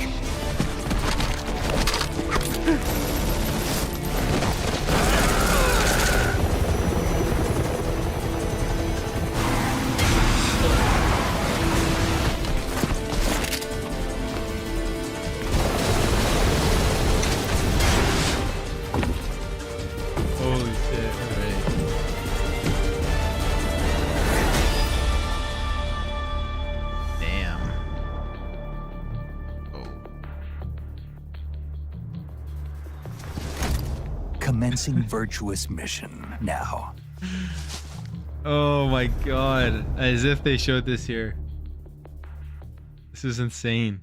Holy shit. Alright. Damn. Commencing virtuous mission now. Oh my god. As if they showed this here. This is insane.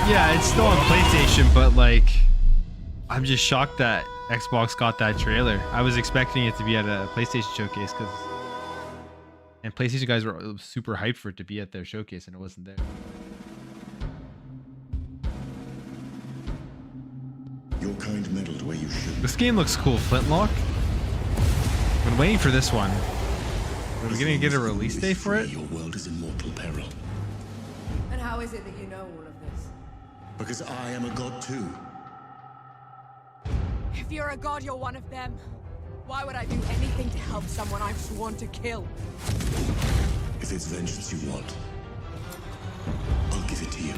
Yeah, it's still on PlayStation, but like, I'm just shocked that Xbox got that trailer. I was expecting it to be at a PlayStation showcase and PlayStation guys were super hyped for it to be at their showcase and it wasn't there. kind meddled where you should. This game looks cool. Flintlock. Been waiting for this one. Are we gonna get a release date for it? Your world is in mortal peril. And how is it that you know all of this? Because I am a god too. If you're a god, you're one of them. Why would I do anything to help someone I've sworn to kill? If it's vengeance you want, I'll give it to you.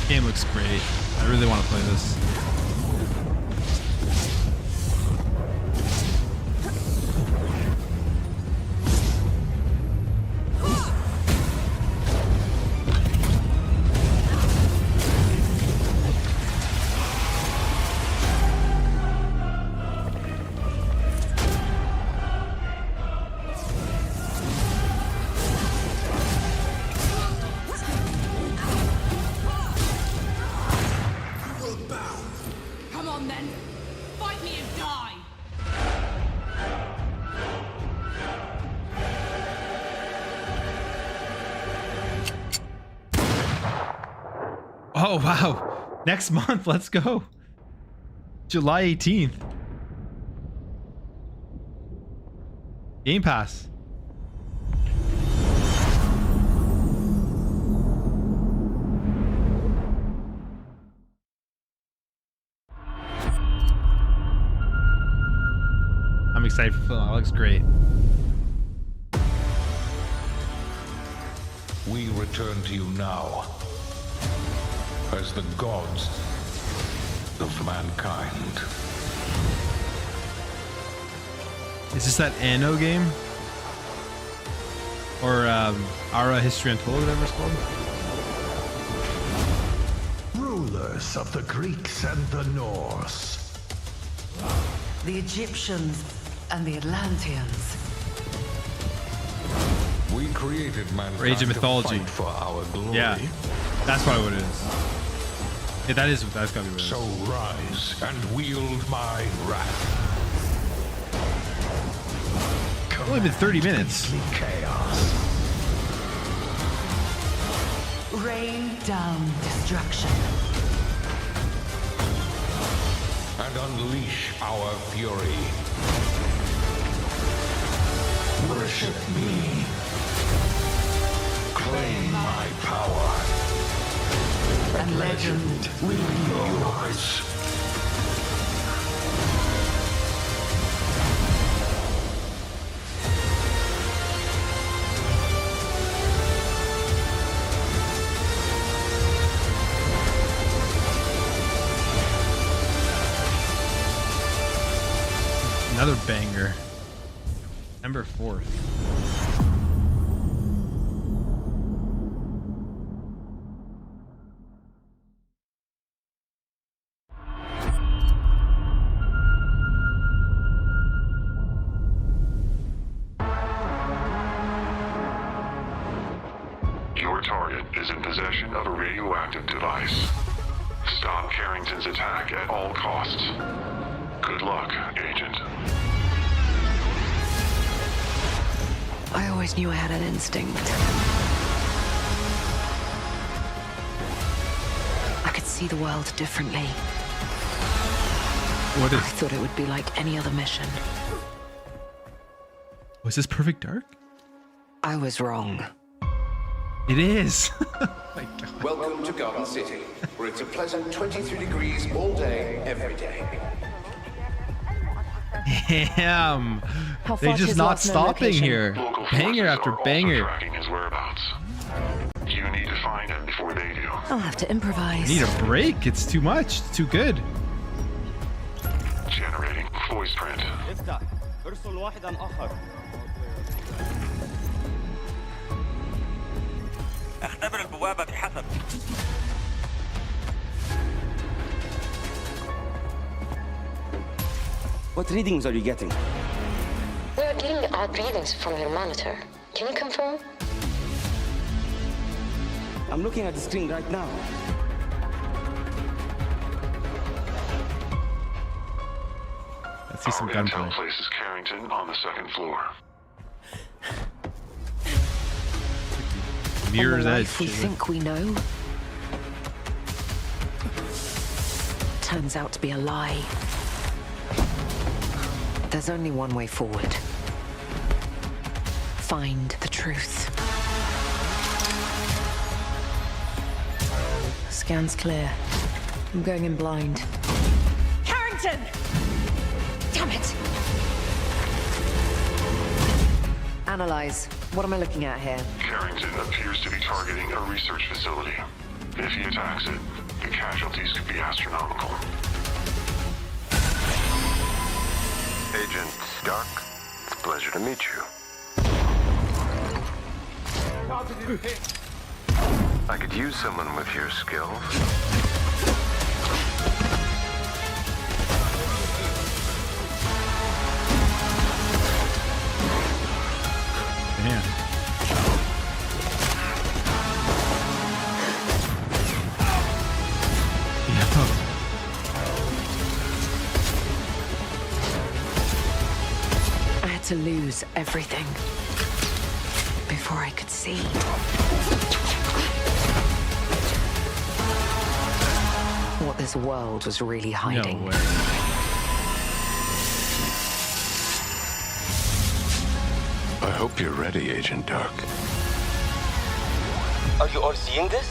Game looks great. I really want to play this. Come on then. Fight me and die. Oh wow. Next month, let's go. July 18th. Game Pass. I'm excited for Flintlock. It looks great. We return to you now as the gods of mankind. Is this that Anno game? Or Ara History Untold, whatever it's called? Rulers of the Greeks and the Norse. The Egyptians and the Atlanteans. We created mankind Or Age of Mythology. to fight for our glory. Yeah, that's probably what it is. Yeah, that's gotta be what it is. So rise and wield my wrath. It's only been 30 minutes. Chaos. Rain down destruction. And unleash our fury. Worship me. Claim my power. And legend will be yours. Another banger. September 4th. Your target is in possession of a radioactive device. Stop Carrington's attack at all costs. Good luck, Agent. I always knew I had an instinct. I could see the world differently. What is? I thought it would be like any other mission. Was this Perfect Dark? I was wrong. It is. Welcome to Garden City, where it's a pleasant 23 degrees all day, every day. Damn. How They far just is not last known stopping location? here. Local Banger forces after are also banger. tracking his whereabouts. You need to find him before they do. I'll have to improvise. Need a break. It's too much. It's too good. Generating voice print. افتح ارسل واحدا آخر. اختبر البوابة بحسب. What readings are you getting? We are getting odd readings from your monitor. Can you confirm? I'm looking at the screen right now. Let's see some Our gunplay. intel places Carrington on the second floor. Mirror's On the edge. life we think we know turns out to be a lie. There's only one way forward. Find the truth. Scan's clear. I'm going in blind. Carrington! Damn it! Analyze. What am I looking at here? Carrington appears to be targeting a research facility. If he attacks it, the casualties could be astronomical. Agent Stark, it's a pleasure to meet you. I could use someone with your skills. Damn. I had to lose everything before I could see. What this world was really hiding. No way. I hope you're ready, Agent Dark. Are you all seeing this?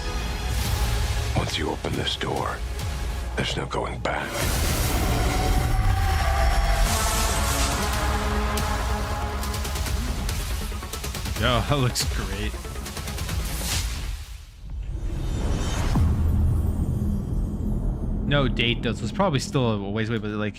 Once you open this door, there's no going back. Yo, that looks great. No date though, so it's probably still a ways away, but like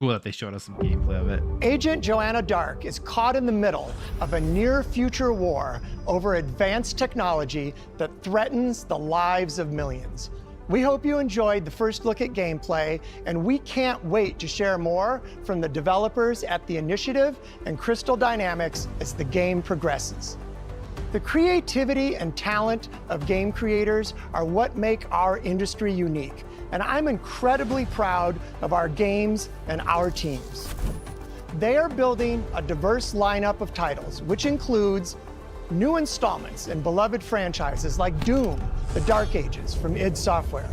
cool that they showed us some gameplay of it. Agent Joanna Dark is caught in the middle of a near-future war over advanced technology that threatens the lives of millions. We hope you enjoyed the first look at gameplay, and we can't wait to share more from the developers at The Initiative and Crystal Dynamics as the game progresses. The creativity and talent of game creators are what make our industry unique, and I'm incredibly proud of our games and our teams. They are building a diverse lineup of titles, which includes new installments in beloved franchises like Doom, The Dark Ages from id Software,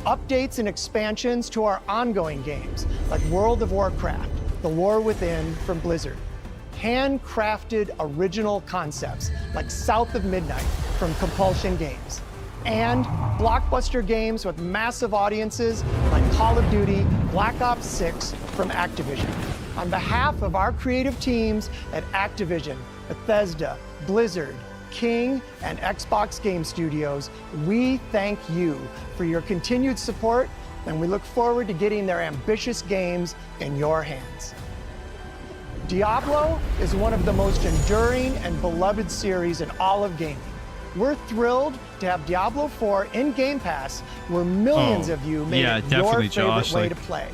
updates and expansions to our ongoing games like World of Warcraft, The War Within from Blizzard, handcrafted original concepts like South of Midnight from Compulsion Games, and blockbuster games with massive audiences like Call of Duty Black Ops 6 from Activision. On behalf of our creative teams at Activision, Bethesda, Blizzard, King, and Xbox Game Studios, we thank you for your continued support, and we look forward to getting their ambitious games in your hands. Diablo is one of the most enduring and beloved series in all of gaming. We're thrilled to have Diablo 4 in Game Pass, where millions of you made it your favorite way to play.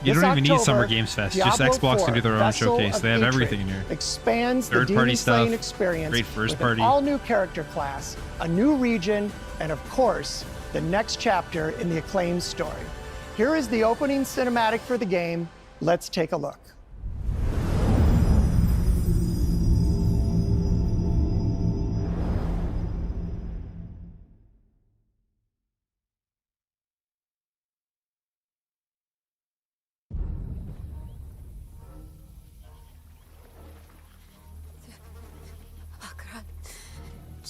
You This don't even need October, Summer Games Fest. Just Diablo Xbox 4, can do their own Vessel showcase. of They have Hatred everything in here. expands the Third-party demon slaying stuff, experience great first with party. an all-new character class, a new region, and of course, the next chapter in the acclaimed story. Here is the opening cinematic for the game. Let's take a look.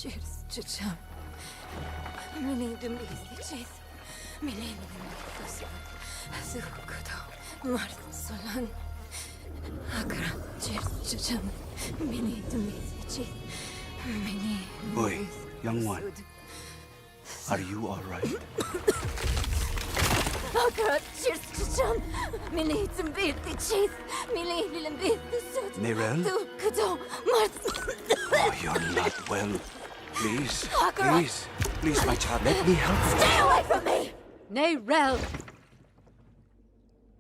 Cheers, Chicham. Mini Demis, Mini Demis, Zukudo, Marsolan. Akra, cheers, Chicham. Mini Demis, Mini. Boy, young one. Are you all right? Akra, cheers, Chicham. Mini Demis, Mini Demis, Mirel? Zukudo, Marsolan. Oh, you're not well. Please, Akra. please, my child, let me help you. Stay away from me! Nayrel!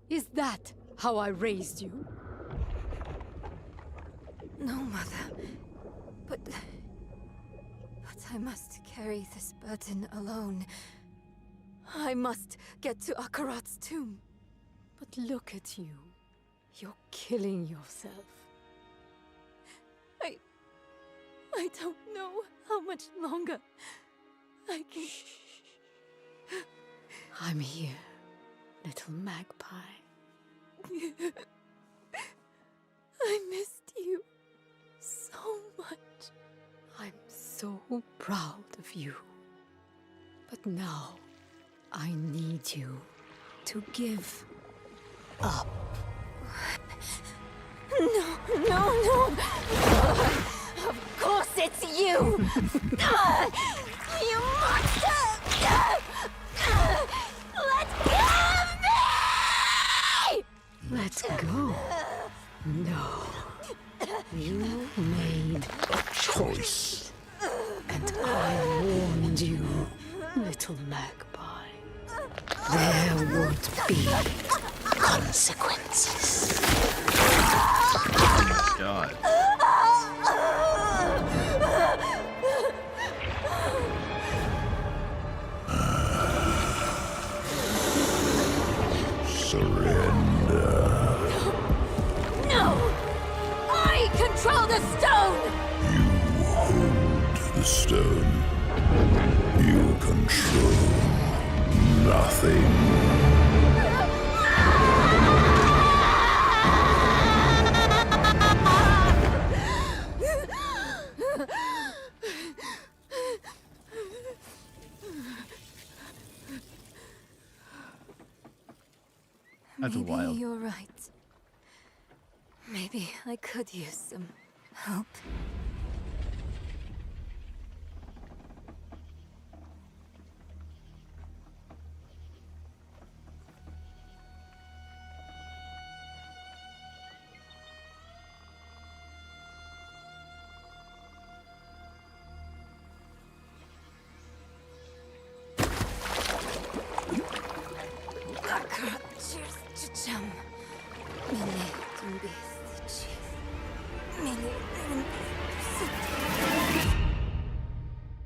Is that how I raised you? No, Mother. But I must carry this burden alone. I must get to Akarat's tomb. But look at you. You're killing yourself. I don't know how much longer I can... I'm here, little magpie. I missed you so much. I'm so proud of you. But now, I need you to give up. No. Of course it's you! You monster! Let go of me! Let's go. No. You made a choice. And I warned you, little magpie. There would be consequences. Oh my god. Surrender. No! I control the stone! You hold the stone. You control nothing. That's Maybe wild. you're right. Maybe I could use some help.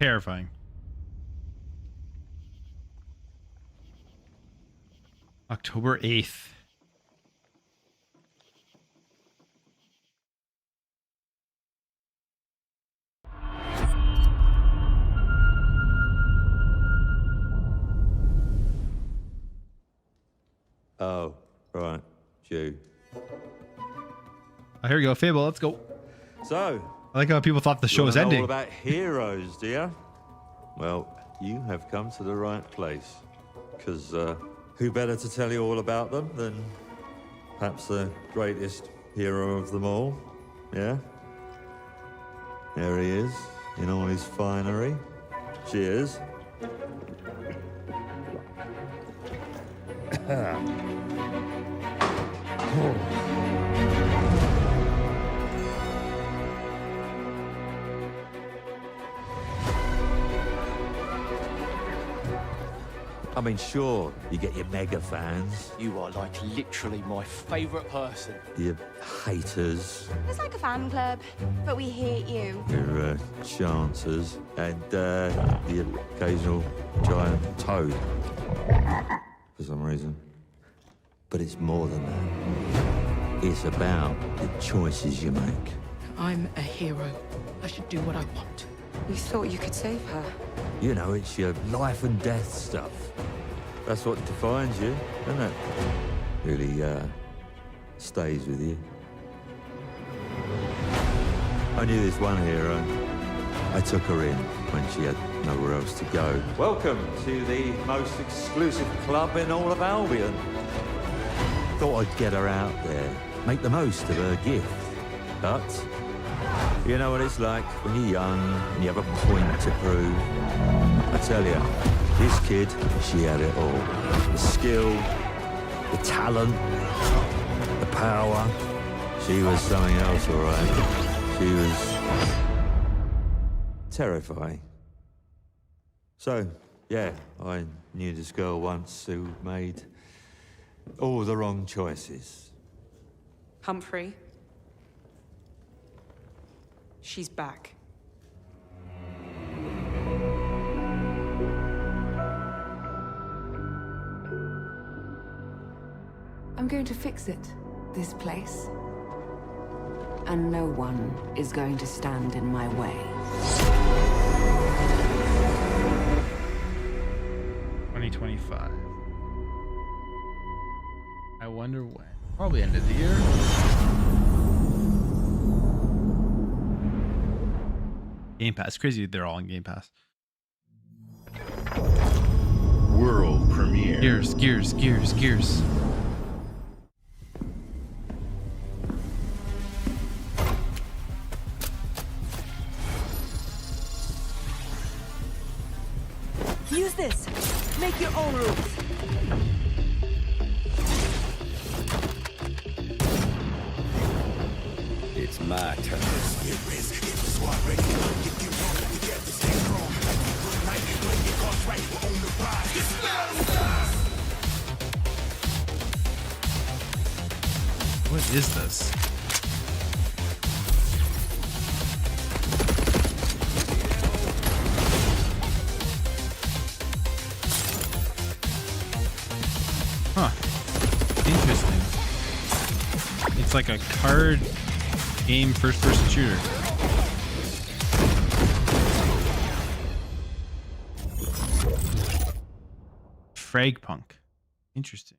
Terrifying. October 8th. Oh, right. You. Oh, here we go. Fable, let's go. So, I like how people thought the show was you wanna know ending. all about heroes, do you? Well, you have come to the right place. Because who better to tell you all about them than perhaps the greatest hero of them all? Yeah? There he is, in all his finery. Cheers. I mean, sure, you get your mega fans, You are like literally my favourite person. your haters, It's like a fan club, but we hate you. your chancers, and the occasional giant toad, for some reason. But it's more than that. It's about the choices you make. I'm a hero. I should do what I want. You thought you could save her? You know, it's your life and death stuff. That's what defines you, isn't it? Really, stays with you. I knew this one hero. I took her in when she had nowhere else to go. Welcome to the most exclusive club in all of Albion. Thought I'd get her out there, make the most of her gift. But you know what it's like when you're young and you have a point to prove. I tell you, this kid, she had it all. The skill, the talent, the power. She was something else, all right. She was terrifying. So, yeah, I knew this girl once who made all the wrong choices. Humphrey. She's back. I'm going to fix it. this place. And no one is going to stand in my way. 2025. I wonder when. Probably end of the year. Game Pass. Crazy they're all in Game Pass. World premiere. Gears. Use this. Make your own rules. It's my turn. What is this? Huh. Interesting. It's like a card game first-person shooter. FragPunk. Interesting.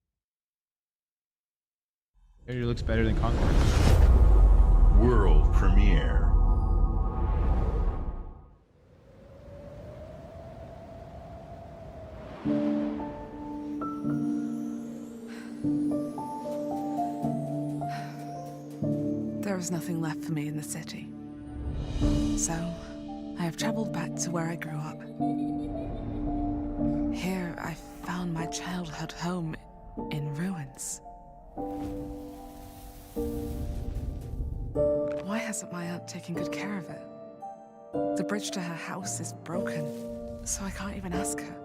It looks better than Conquer. World premiere. There is nothing left for me in the city. So, I have traveled back to where I grew up. Here, I found my childhood home in ruins. Why hasn't my aunt taken good care of it? The bridge to her house is broken, so I can't even ask her.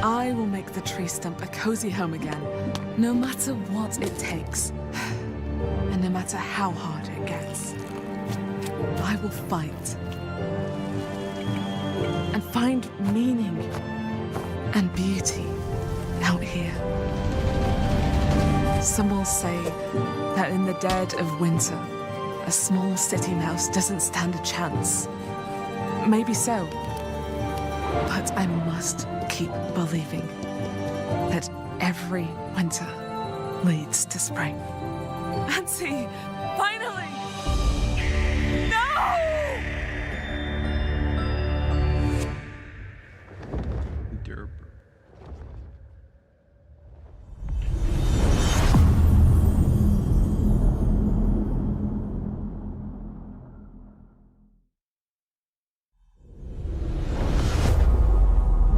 I will make the tree stump a cozy home again, no matter what it takes, and no matter how hard it gets. I will fight and find meaning and beauty out here. Some will say that in the dead of winter, a small city mouse doesn't stand a chance. Maybe so, but I must keep believing that every winter leads to spring. Auntie, finally! No!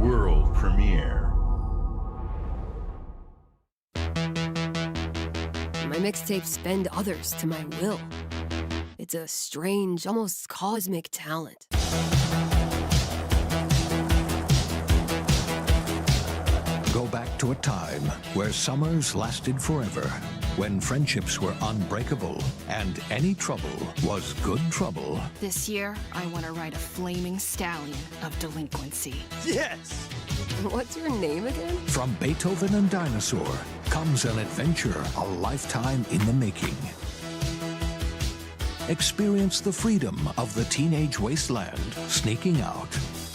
World premiere. My mixtapes bend others to my will. It's a strange, almost cosmic talent. Go back to a time where summers lasted forever, when friendships were unbreakable and any trouble was good trouble. This year, I want to ride a flaming stallion of delinquency. Yes! What's your name again? From Beethoven and Dinosaur comes an adventure a lifetime in the making. Experience the freedom of the teenage wasteland, sneaking out,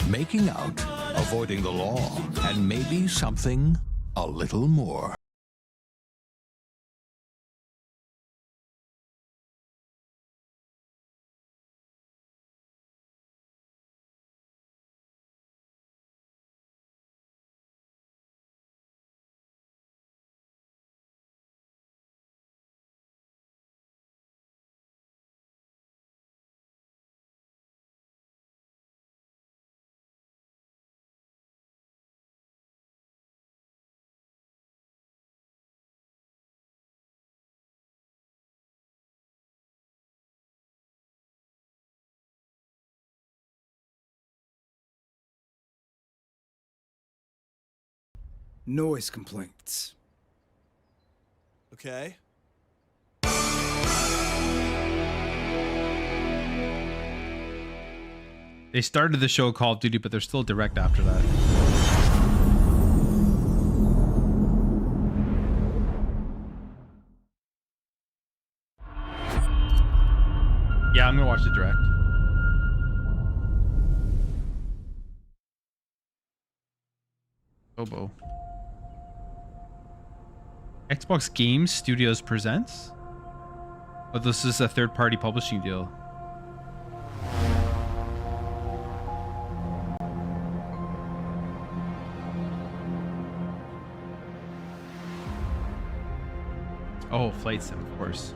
making out, avoiding the law, and maybe something a little more. Noise complaints. Okay. They started the show Call of Duty, but they're still direct after that. Kobo. Xbox Game Studios presents? Oh, this is a third-party publishing deal. Oh, Flight Sim, of course.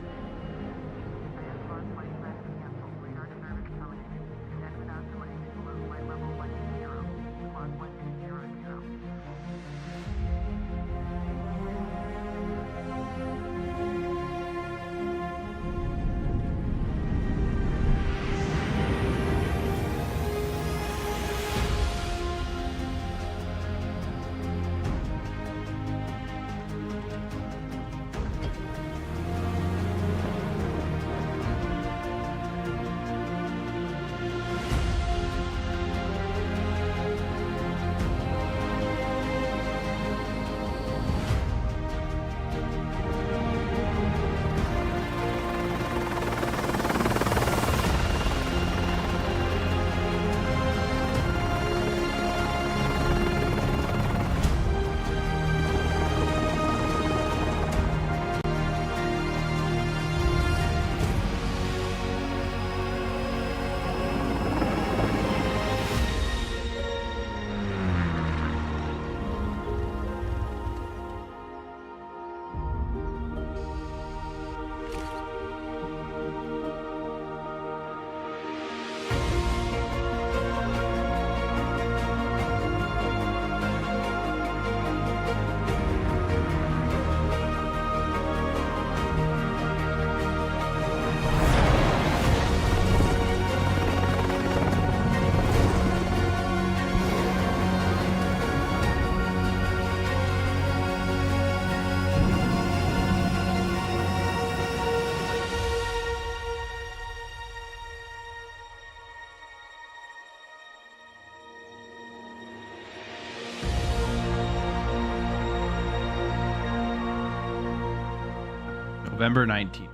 November 19th.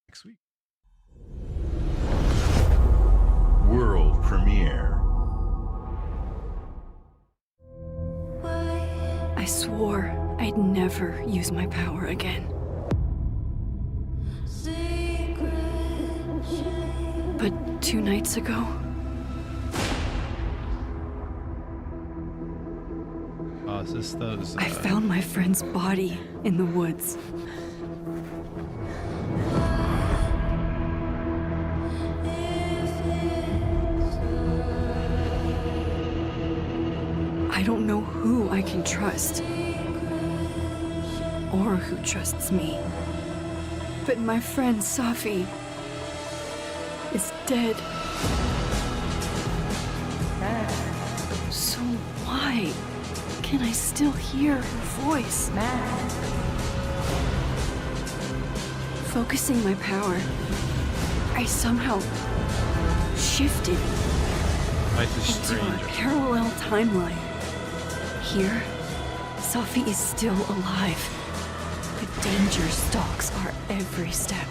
Next week. World premiere. I swore I'd never use my power again. But 2 nights ago, Is this those? I found my friend's body in the woods. I don't know who I can trust. or who trusts me. But my friend Sophie is dead. So why can I still hear her voice? Focusing my power, I somehow shifted Life is into strange. a parallel timeline. Here, Sophie is still alive, but danger stalks our every step.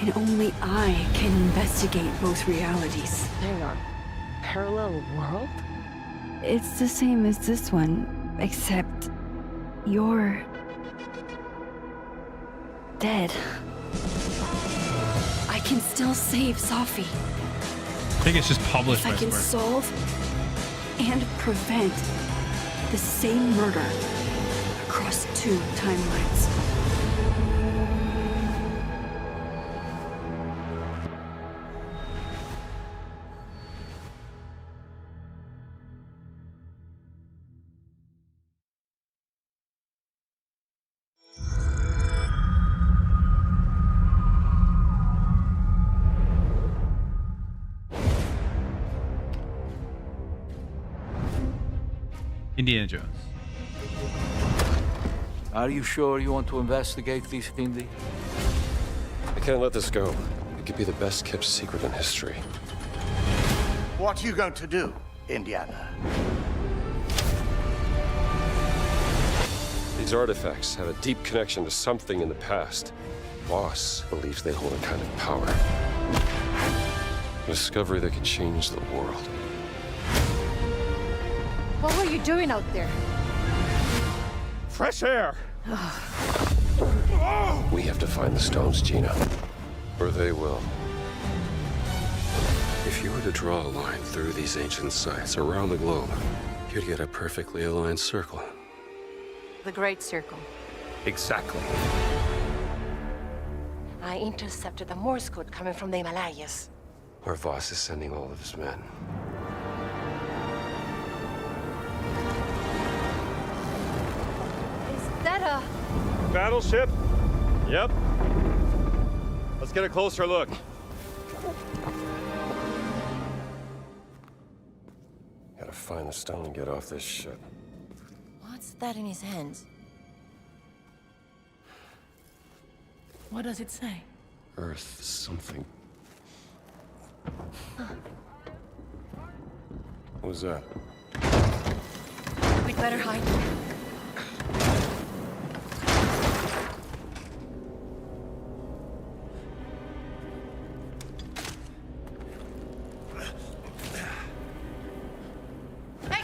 And only I can investigate both realities. Hang on. Parallel world? It's the same as this one, except you're dead. I can still save Sophie. I think it's just published. If I can solve and prevent the same murder across 2 timelines. Indiana Jones. Are you sure you want to investigate this, Indy? I can't let this go. It could be the best kept secret in history. What are you going to do, Indiana? These artifacts have a deep connection to something in the past. Boss believes they hold a kind of power. A discovery that could change the world. What were you doing out there? Fresh air! We have to find the stones, Gina. Or they will. If you were to draw a line through these ancient sites around the globe, you'd get a perfectly aligned circle. The Great Circle. Exactly. I intercepted a Morse code coming from the Himalayas. Where Voss is sending all of his men. Is that a... Battleship? Yep. Let's get a closer look. Gotta find the stone and get off this ship. What's that in his hands? What does it say? Earth something. What was that? We'd better hide. Hey,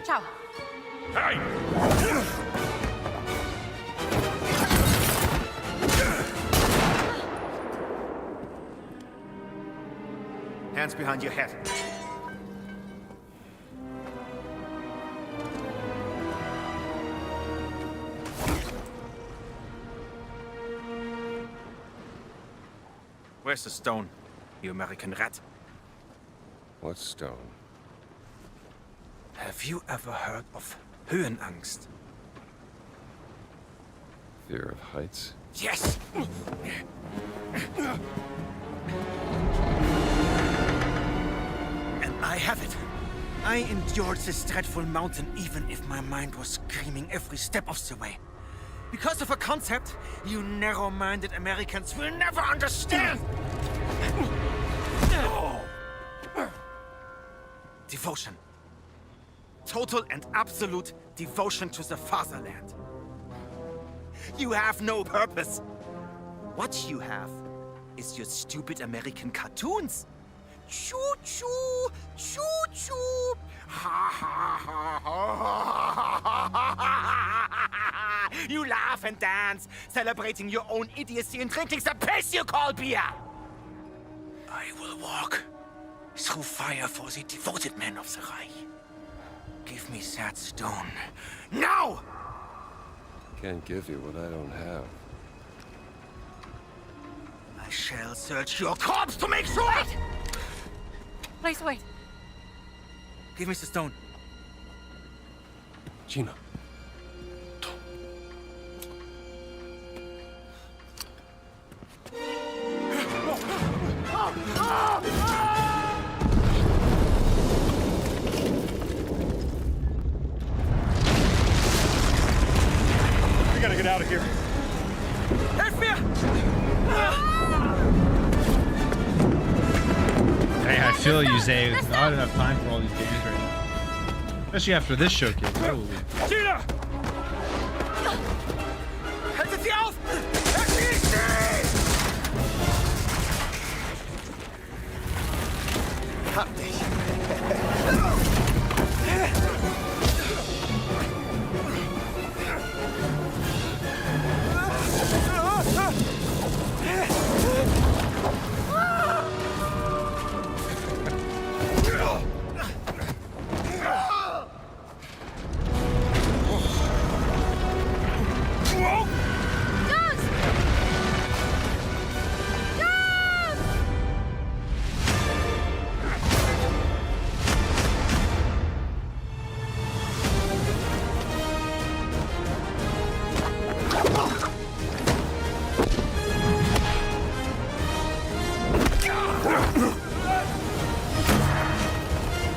ciao. Hey! Hands behind your head. Where's the stone, you American rat? What stone? Have you ever heard of Höhenangst? Fear of heights? Yes! And I have it. I endured this dreadful mountain even if my mind was screaming every step of the way. Because of a concept you narrow-minded Americans will never understand! Devotion. Total and absolute devotion to the fatherland. You have no purpose. What you have is your stupid American cartoons. Choo-choo, choo-choo. Ha ha ha ha. You laugh and dance, celebrating your own idiocy and drinking the piss you call beer. I will walk through fire for the devoted men of the Reich. Give me that stone. Now! Can't give you what I don't have. I shall search your corpse to make sure! Wait! Please wait. Give me the stone. Gina. Jose, not enough time for all these games right now. Especially after this showcase. Probably. Gina! Haltet sie auf! Erschießt sie! Hab dich!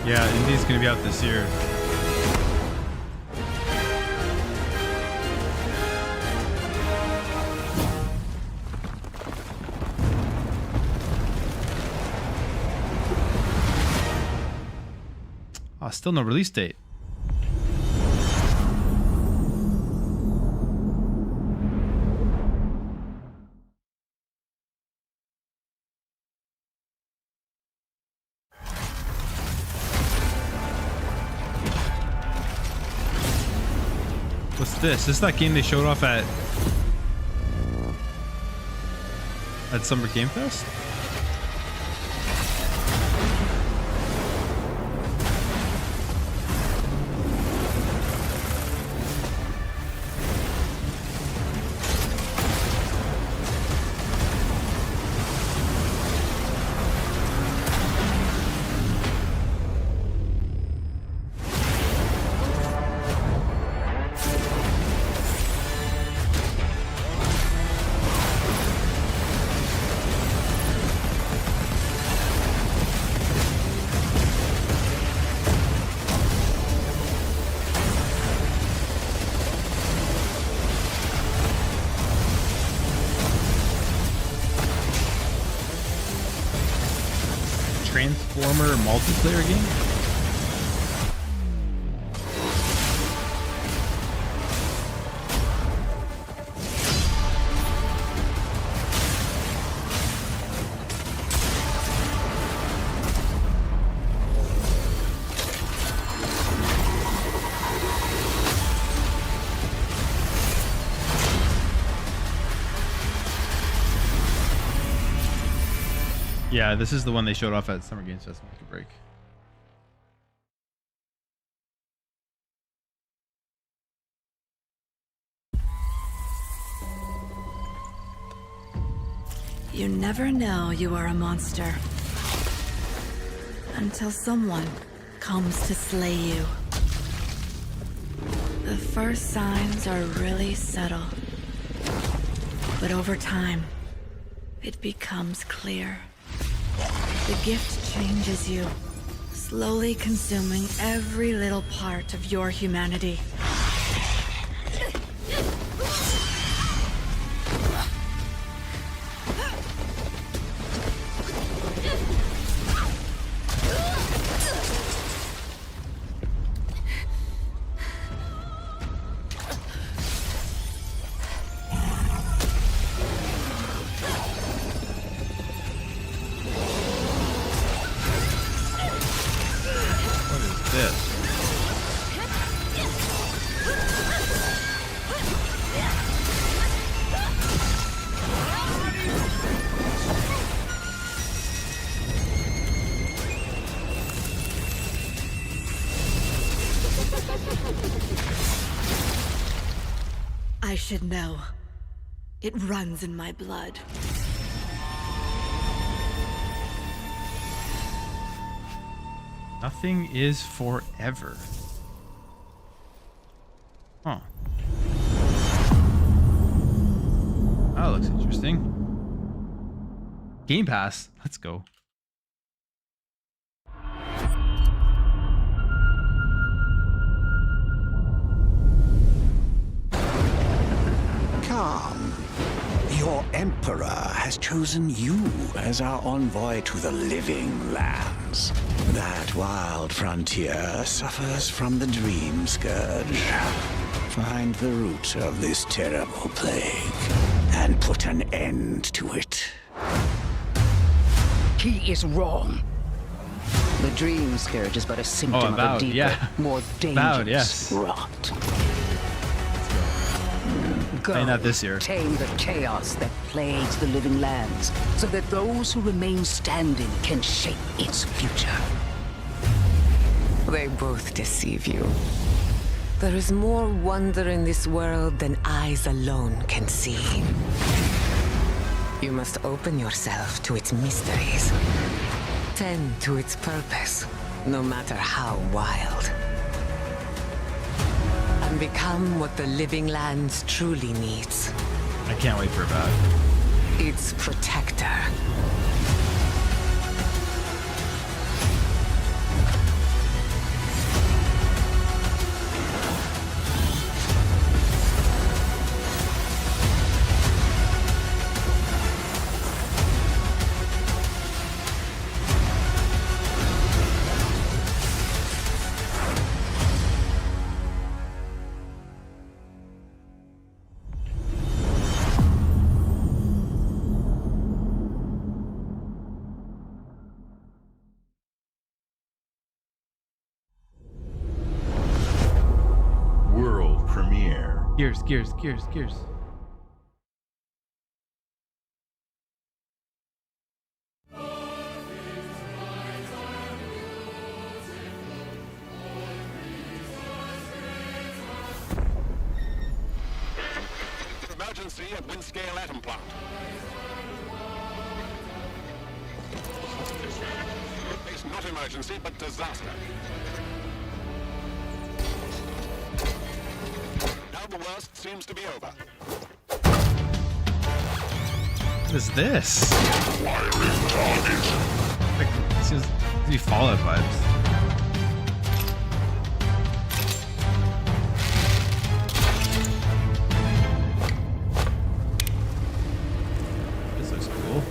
Yeah, Indy's gonna be out this year. Oh, still no release date. What's this? This is that game they showed off at Summer Game Fest? Transformer multiplayer game? Yeah, this is the one they showed off at Summer Games Fest. Make a break. You never know you are a monster until someone comes to slay you. The first signs are really subtle, but over time, it becomes clear. The gift changes you, slowly consuming every little part of your humanity. I should know. It runs in my blood. Nothing is forever. Huh. That looks interesting. Game Pass. Let's go. Calm. Your Emperor has chosen you as our envoy to the living lands. That wild frontier suffers from the dream scourge. Find the root of this terrible plague and put an end to it. He is wrong. The dream scourge is but a symptom of a deeper, more dangerous rot. Playing that this year. Tame the chaos that plagues the living lands, so that those who remain standing can shape its future. They both deceive you. There is more wonder in this world than eyes alone can see. You must open yourself to its mysteries. Tend to its purpose, no matter how wild. And become what the living lands truly needs. I can't wait for Avowed. Its protector. World premiere. Gears. Emergency at Windscale Atom Plant. It's not emergency, but disaster. Now the worst seems to be over. What is this? Like, this seems to be Fallout vibes. This looks cool.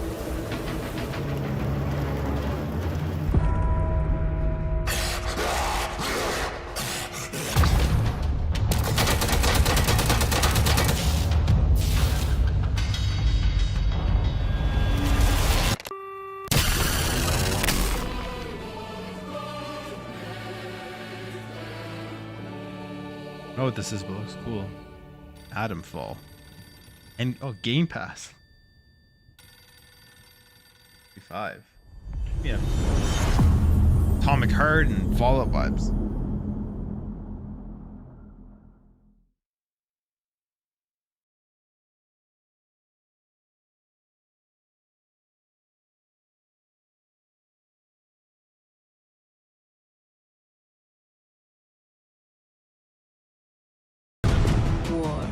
I don't know what this is, but it looks cool. Atomfall. And Game Pass. 5. Yeah. Atomic Heart and Fallout vibes. War.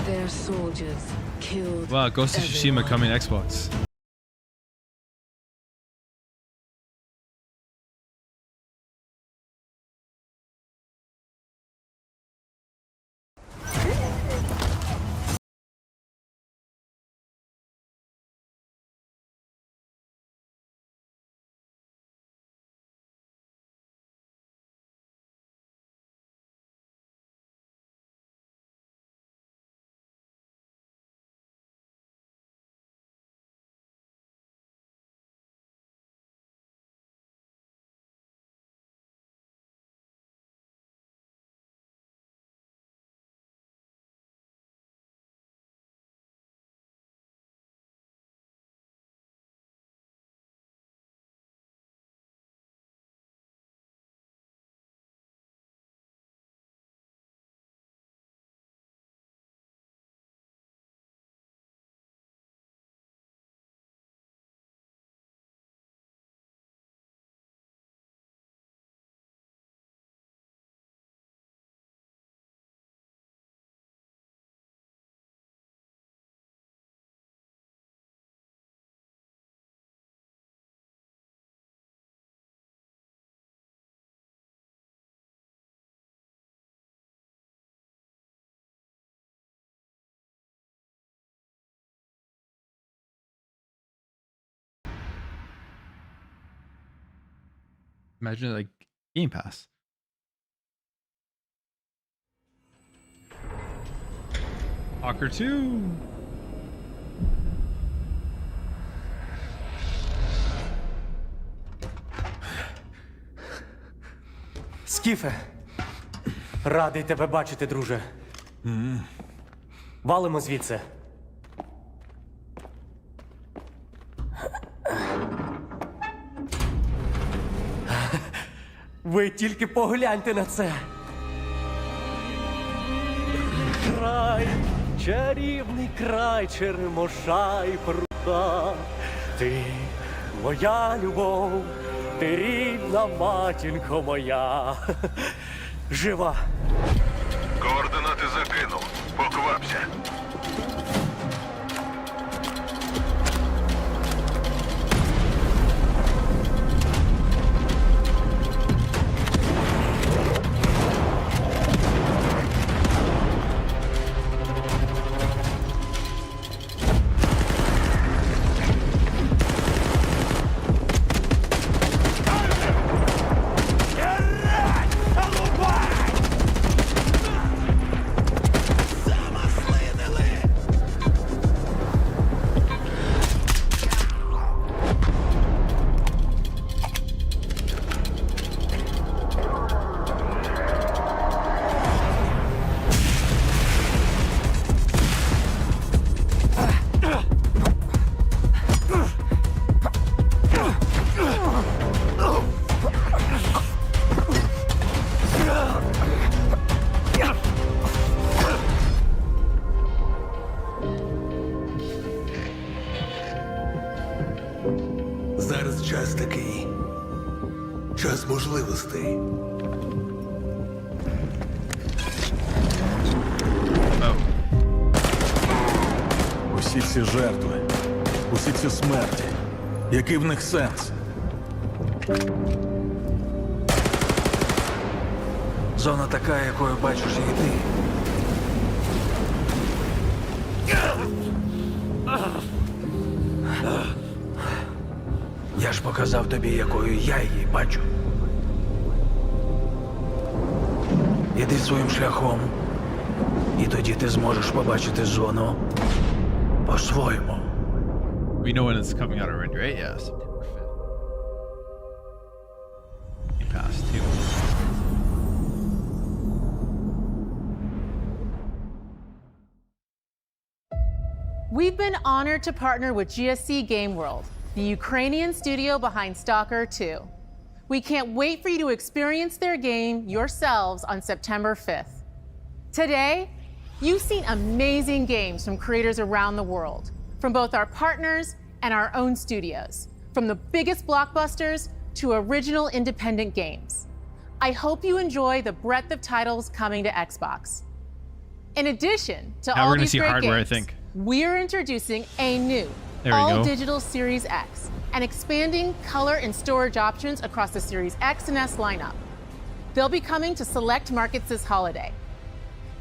Their soldiers killed. Wow, Ghost of Tsushima coming Xbox. Imagine like Game Pass. Stalker 2. Скіфе, радий тебе бачити, друже. Валимо звідси. Ви тільки погляньте на це. Край, чарівний край черемоша і прута. Ти моя любов, ти рідна матінко моя. Жива. Координати закинув. Поквапся. Зараз час такий. Час можливостей. Усі ці жертви, усі ці смерті. Який в них сенс? Зона така, якою бачиш її ти. Я ж показав тобі, якою я її бачу. Іди своїм шляхом, і тоді ти зможеш побачити зону по-своєму. We know when it's coming out already, right? Yeah, September 5th. Game Pass too. We've been honored to partner with GSC Game World, the Ukrainian studio behind S.T.A.L.K.E.R 2. We can't wait for you to experience their game yourselves on September 5th. Today, you've seen amazing games from creators around the world, from both our partners and our own studios, from the biggest blockbusters to original independent games. I hope you enjoy the breadth of titles coming to Xbox. In addition to Now all we're gonna these see great hardware, games, I think. we're introducing a new all-digital Series X and expanding color and storage options across the Series X and S lineup. They'll be coming to select markets this holiday.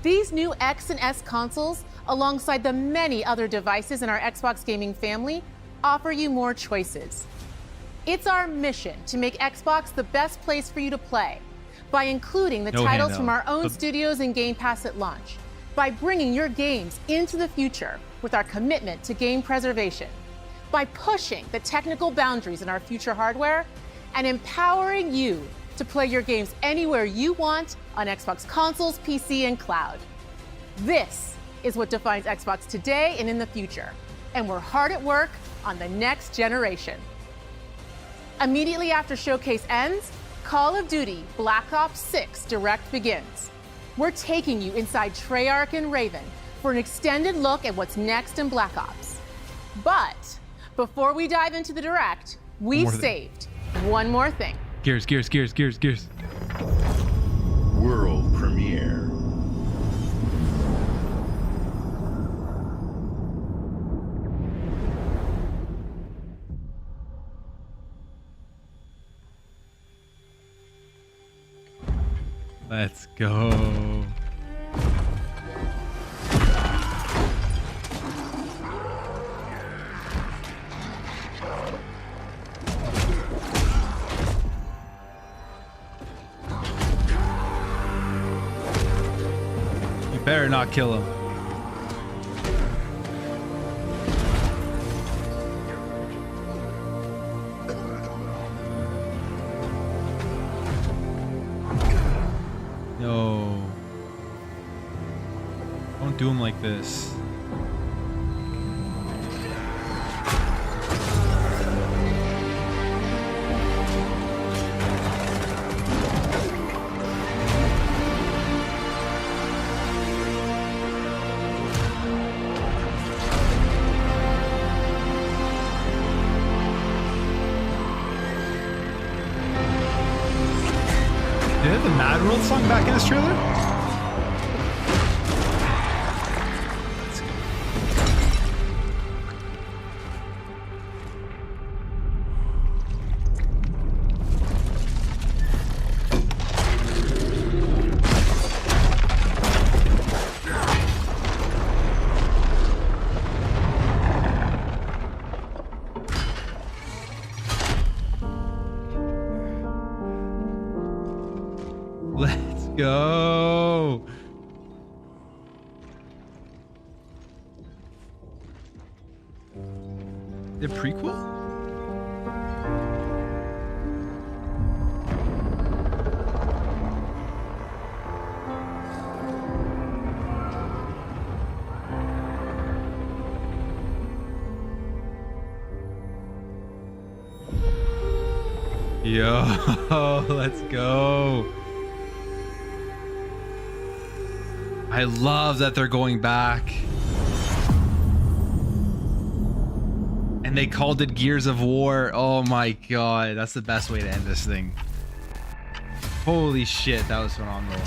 These new X and S consoles, alongside the many other devices in our Xbox gaming family, offer you more choices. It's our mission to make Xbox the best place for you to play by including the titles from our own studios in Game Pass at launch, by bringing your games into the future with our commitment to game preservation, by pushing the technical boundaries in our future hardware, and empowering you to play your games anywhere you want on Xbox consoles, PC, and cloud. This is what defines Xbox today and in the future, and we're hard at work on the next generation. Immediately after Showcase ends, Call of Duty Black Ops 6 Direct begins. We're taking you inside Treyarch and Raven for an extended look at what's next in Black Ops. But before we dive into the Direct, we've saved one more thing. Gears. World premiere. Let's go. Better not kill him. No. Don't do him like this. Did it have the Mad World song back in this trailer? Let's go. The prequel? Yo, let's go. I love that they're going back. And they called it Gears of War. Oh my god, that's the best way to end this thing. Holy shit, that was phenomenal.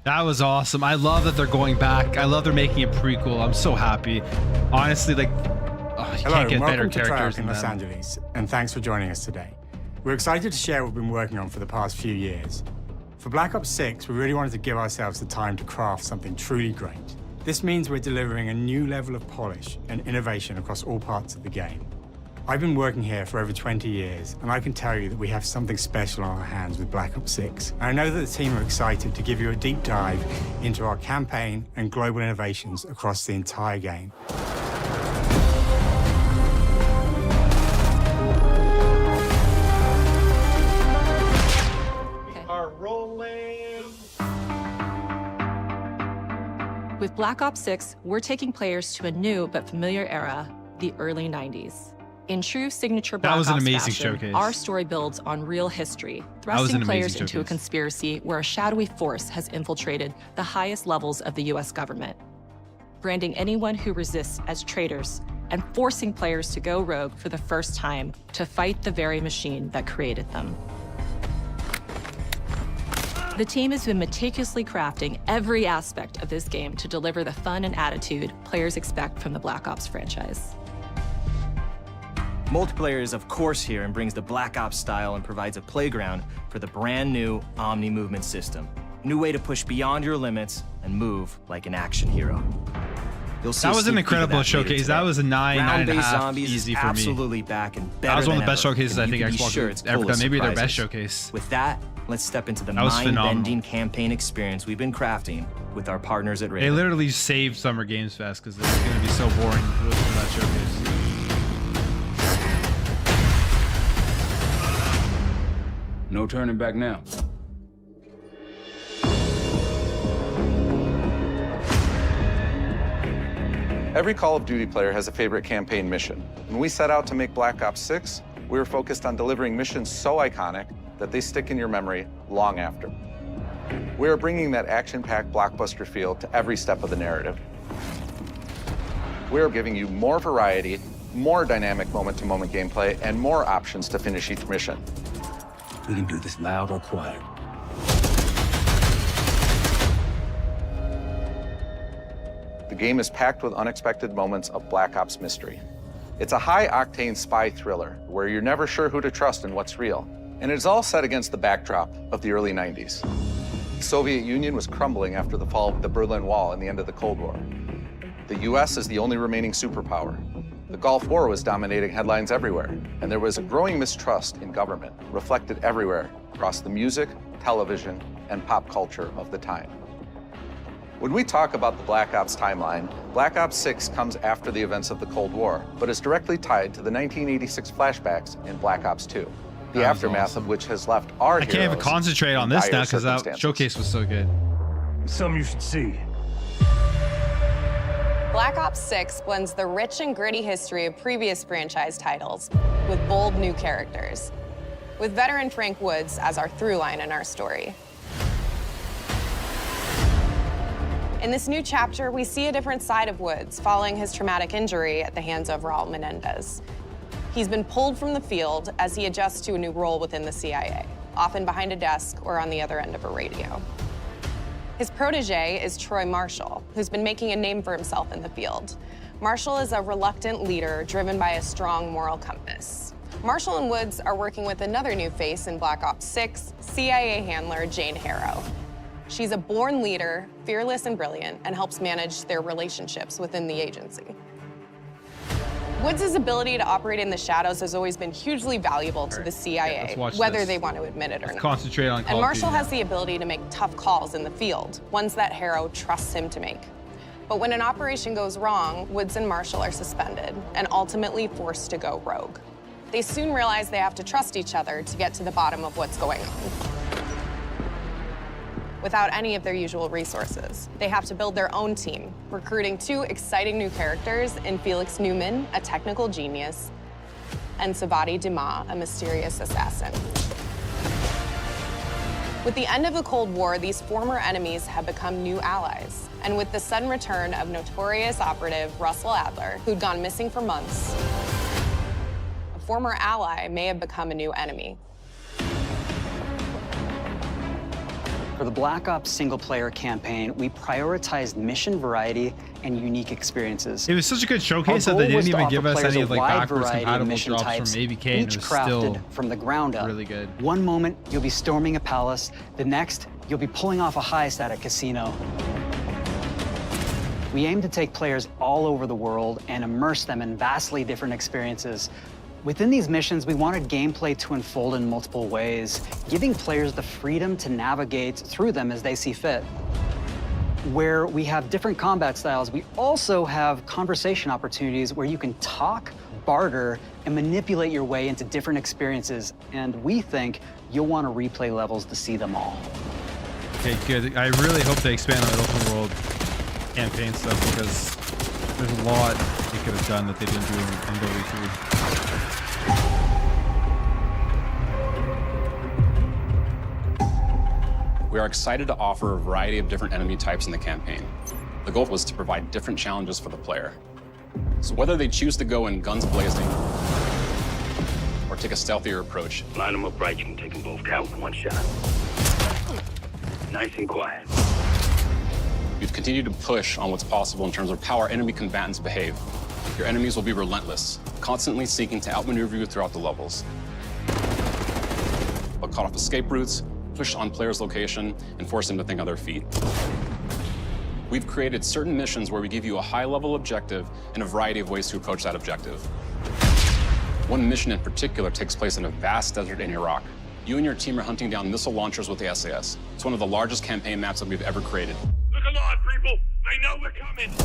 That was awesome. I love that they're going back. I love they're making a prequel. I'm so happy. Honestly, like, oh, you can't get better characters in than Los them. Angeles, and thanks for joining us today. We're excited to share what we've been working on for the past few years. For Black Ops 6, we really wanted to give ourselves the time to craft something truly great. This means we're delivering a new level of polish and innovation across all parts of the game. I've been working here for over 20 years, and I can tell you that we have something special on our hands with Black Ops 6. And I know that the team are excited to give you a deep dive into our campaign and global innovations across the entire game. With Black Ops 6, we're taking players to a new but familiar era, the early 90s. In true signature Black Ops fashion, showcase. Our story builds on real history, thrusting players into a conspiracy where a shadowy force has infiltrated the highest levels of the US government, branding anyone who resists as traitors and forcing players to go rogue for the first time to fight the very machine that created them. The team has been meticulously crafting every aspect of this game to deliver the fun and attitude players expect from the Black Ops franchise. Multiplayer is of course here and brings the Black Ops style and provides a playground for the brand new Omni movement system. New way to push beyond your limits and move like an action hero. You'll see that was an incredible showcase. That was a 9.5 zombies easy is for me. absolutely back and better That was one of the than best ever, showcases I and you think can be Xbox sure has it's ever full of done. Maybe their best surprises. showcase. With that, let's step into the That was phenomenal. mind-bending campaign experience we've been crafting with our partners at They Raven. literally saved Summer Games Fest because it's going to be so boring for that showcase. No turning back now. Every Call of Duty player has a favorite campaign mission. When we set out to make Black Ops 6, we were focused on delivering missions so iconic that they stick in your memory long after. We are bringing that action-packed blockbuster feel to every step of the narrative. We are giving you more variety, more dynamic moment-to-moment gameplay, and more options to finish each mission. We can do this loud or quiet. The game is packed with unexpected moments of Black Ops mystery. It's a high-octane spy thriller where you're never sure who to trust and what's real. And it's all set against the backdrop of the early 90s. The Soviet Union was crumbling after the fall of the Berlin Wall and the end of the Cold War. The US is the only remaining superpower. The Gulf War was dominating headlines everywhere, and there was a growing mistrust in government, reflected everywhere across the music, television, and pop culture of the time. When we talk about the Black Ops timeline, Black Ops 6 comes after the events of the Cold War, but is directly tied to the 1986 flashbacks in Black Ops 2, the aftermath of which has left our I can't even concentrate on this now because that showcase was so good. Some you should see. Black Ops 6 blends the rich and gritty history of previous franchise titles with bold new characters, with veteran Frank Woods as our through line in our story. In this new chapter, we see a different side of Woods following his traumatic injury at the hands of Raul Menendez. He's been pulled from the field as he adjusts to a new role within the CIA, often behind a desk or on the other end of a radio. His protege is Troy Marshall, who's been making a name for himself in the field. Marshall is a reluctant leader driven by a strong moral compass. Marshall and Woods are working with another new face in Black Ops 6, CIA handler Jane Harrow. She's a born leader, fearless and brilliant, and helps manage their relationships within the agency. Woods' ability to operate in the shadows has always been hugely valuable to the CIA, whether they want to admit it or not. Concentrate on and Marshall has the ability to make tough calls in the field, ones that Harrow trusts him to make. But when an operation goes wrong, Woods and Marshall are suspended and ultimately forced to go rogue. They soon realize they have to trust each other to get to the bottom of what's going on. Without any of their usual resources, they have to build their own team, recruiting two exciting new characters in Felix Newman, a technical genius, and Savati Dumas, a mysterious assassin. With the end of the Cold War, these former enemies have become new allies. And with the sudden return of notorious operative Russell Adler, who'd gone missing for months, a former ally may have become a new enemy. For the Black Ops single-player campaign, we prioritized mission variety and unique experiences. It was such a good showcase that they didn't even give us any of like backwards compatible drops from ABK, and it was still from the ground up. Really good. One moment, you'll be storming a palace. The next, you'll be pulling off a heist at a casino. We aim to take players all over the world and immerse them in vastly different experiences. Within these missions, we wanted gameplay to unfold in multiple ways, giving players the freedom to navigate through them as they see fit. Where we have different combat styles, we also have conversation opportunities where you can talk, barter, and manipulate your way into different experiences. And we think you'll want to replay levels to see them all. Okay, good. I really hope they expand on the open world campaign stuff because there's a lot they could have done that they didn't do in WV3. We are excited to offer a variety of different enemy types in the campaign. The goal was to provide different challenges for the player. So whether they choose to go in guns blazing or take a stealthier approach. Line them up right, you can take them both down with one shot. Nice and quiet. We've continued to push on what's possible in terms of how our enemy combatants behave. Your enemies will be relentless, constantly seeking to outmaneuver you throughout the levels. They'll cut off escape routes, push on players' location, and force them to think on their feet. We've created certain missions where we give you a high-level objective and a variety of ways to approach that objective. One mission in particular takes place in a vast desert in Iraq. You and your team are hunting down missile launchers with the SAS. It's one of the largest campaign maps that we've ever created. Look alive, people! They know we're coming!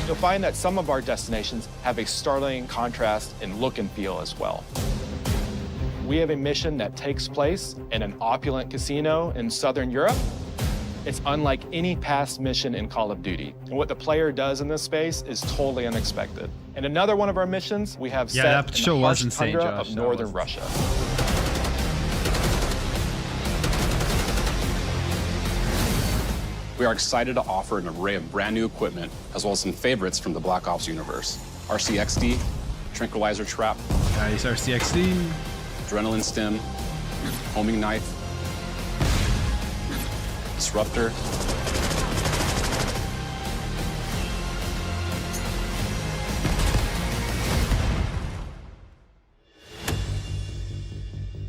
You'll find that some of our destinations have a startling contrast in look and feel as well. We have a mission that takes place in an opulent casino in Southern Europe. It's unlike any past mission in Call of Duty. And what the player does in this space is totally unexpected. And another one of our missions, we have set in the harsh tundra of northern Russia. We are excited to offer an array of brand new equipment, as well as some favorites from the Black Ops universe. RCXD, Tranquilizer Trap, Nice RCXD. Adrenaline Stim, Homing Knife, Disruptor,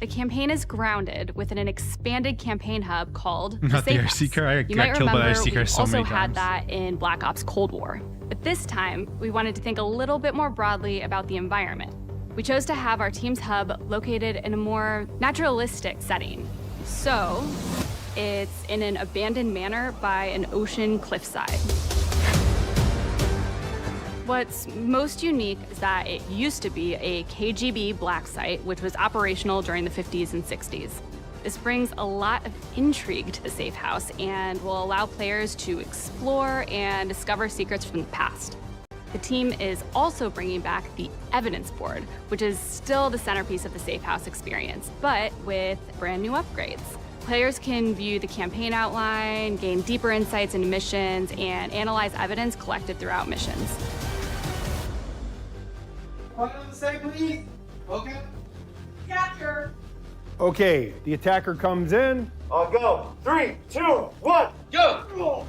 The campaign is grounded within an expanded campaign hub called the Not the Safe House. RC car. I You got might killed by the remember RC car we so also many had times. that in Black Ops Cold War. But this time, we wanted to think a little bit more broadly about the environment. We chose to have our team's hub located in a more naturalistic setting. So, it's in an abandoned manor by an ocean cliffside. What's most unique is that it used to be a KGB black site, which was operational during the 50s and 60s. This brings a lot of intrigue to the safe house and will allow players to explore and discover secrets from the past. The team is also bringing back the evidence board, which is still the centerpiece of the safe house experience, but with brand new upgrades. Players can view the campaign outline, gain deeper insights into missions, and analyze evidence collected throughout missions. Point on the side, please. Okay. Capture. Okay, the attacker comes in. I'll go. 3, 2, 1, go!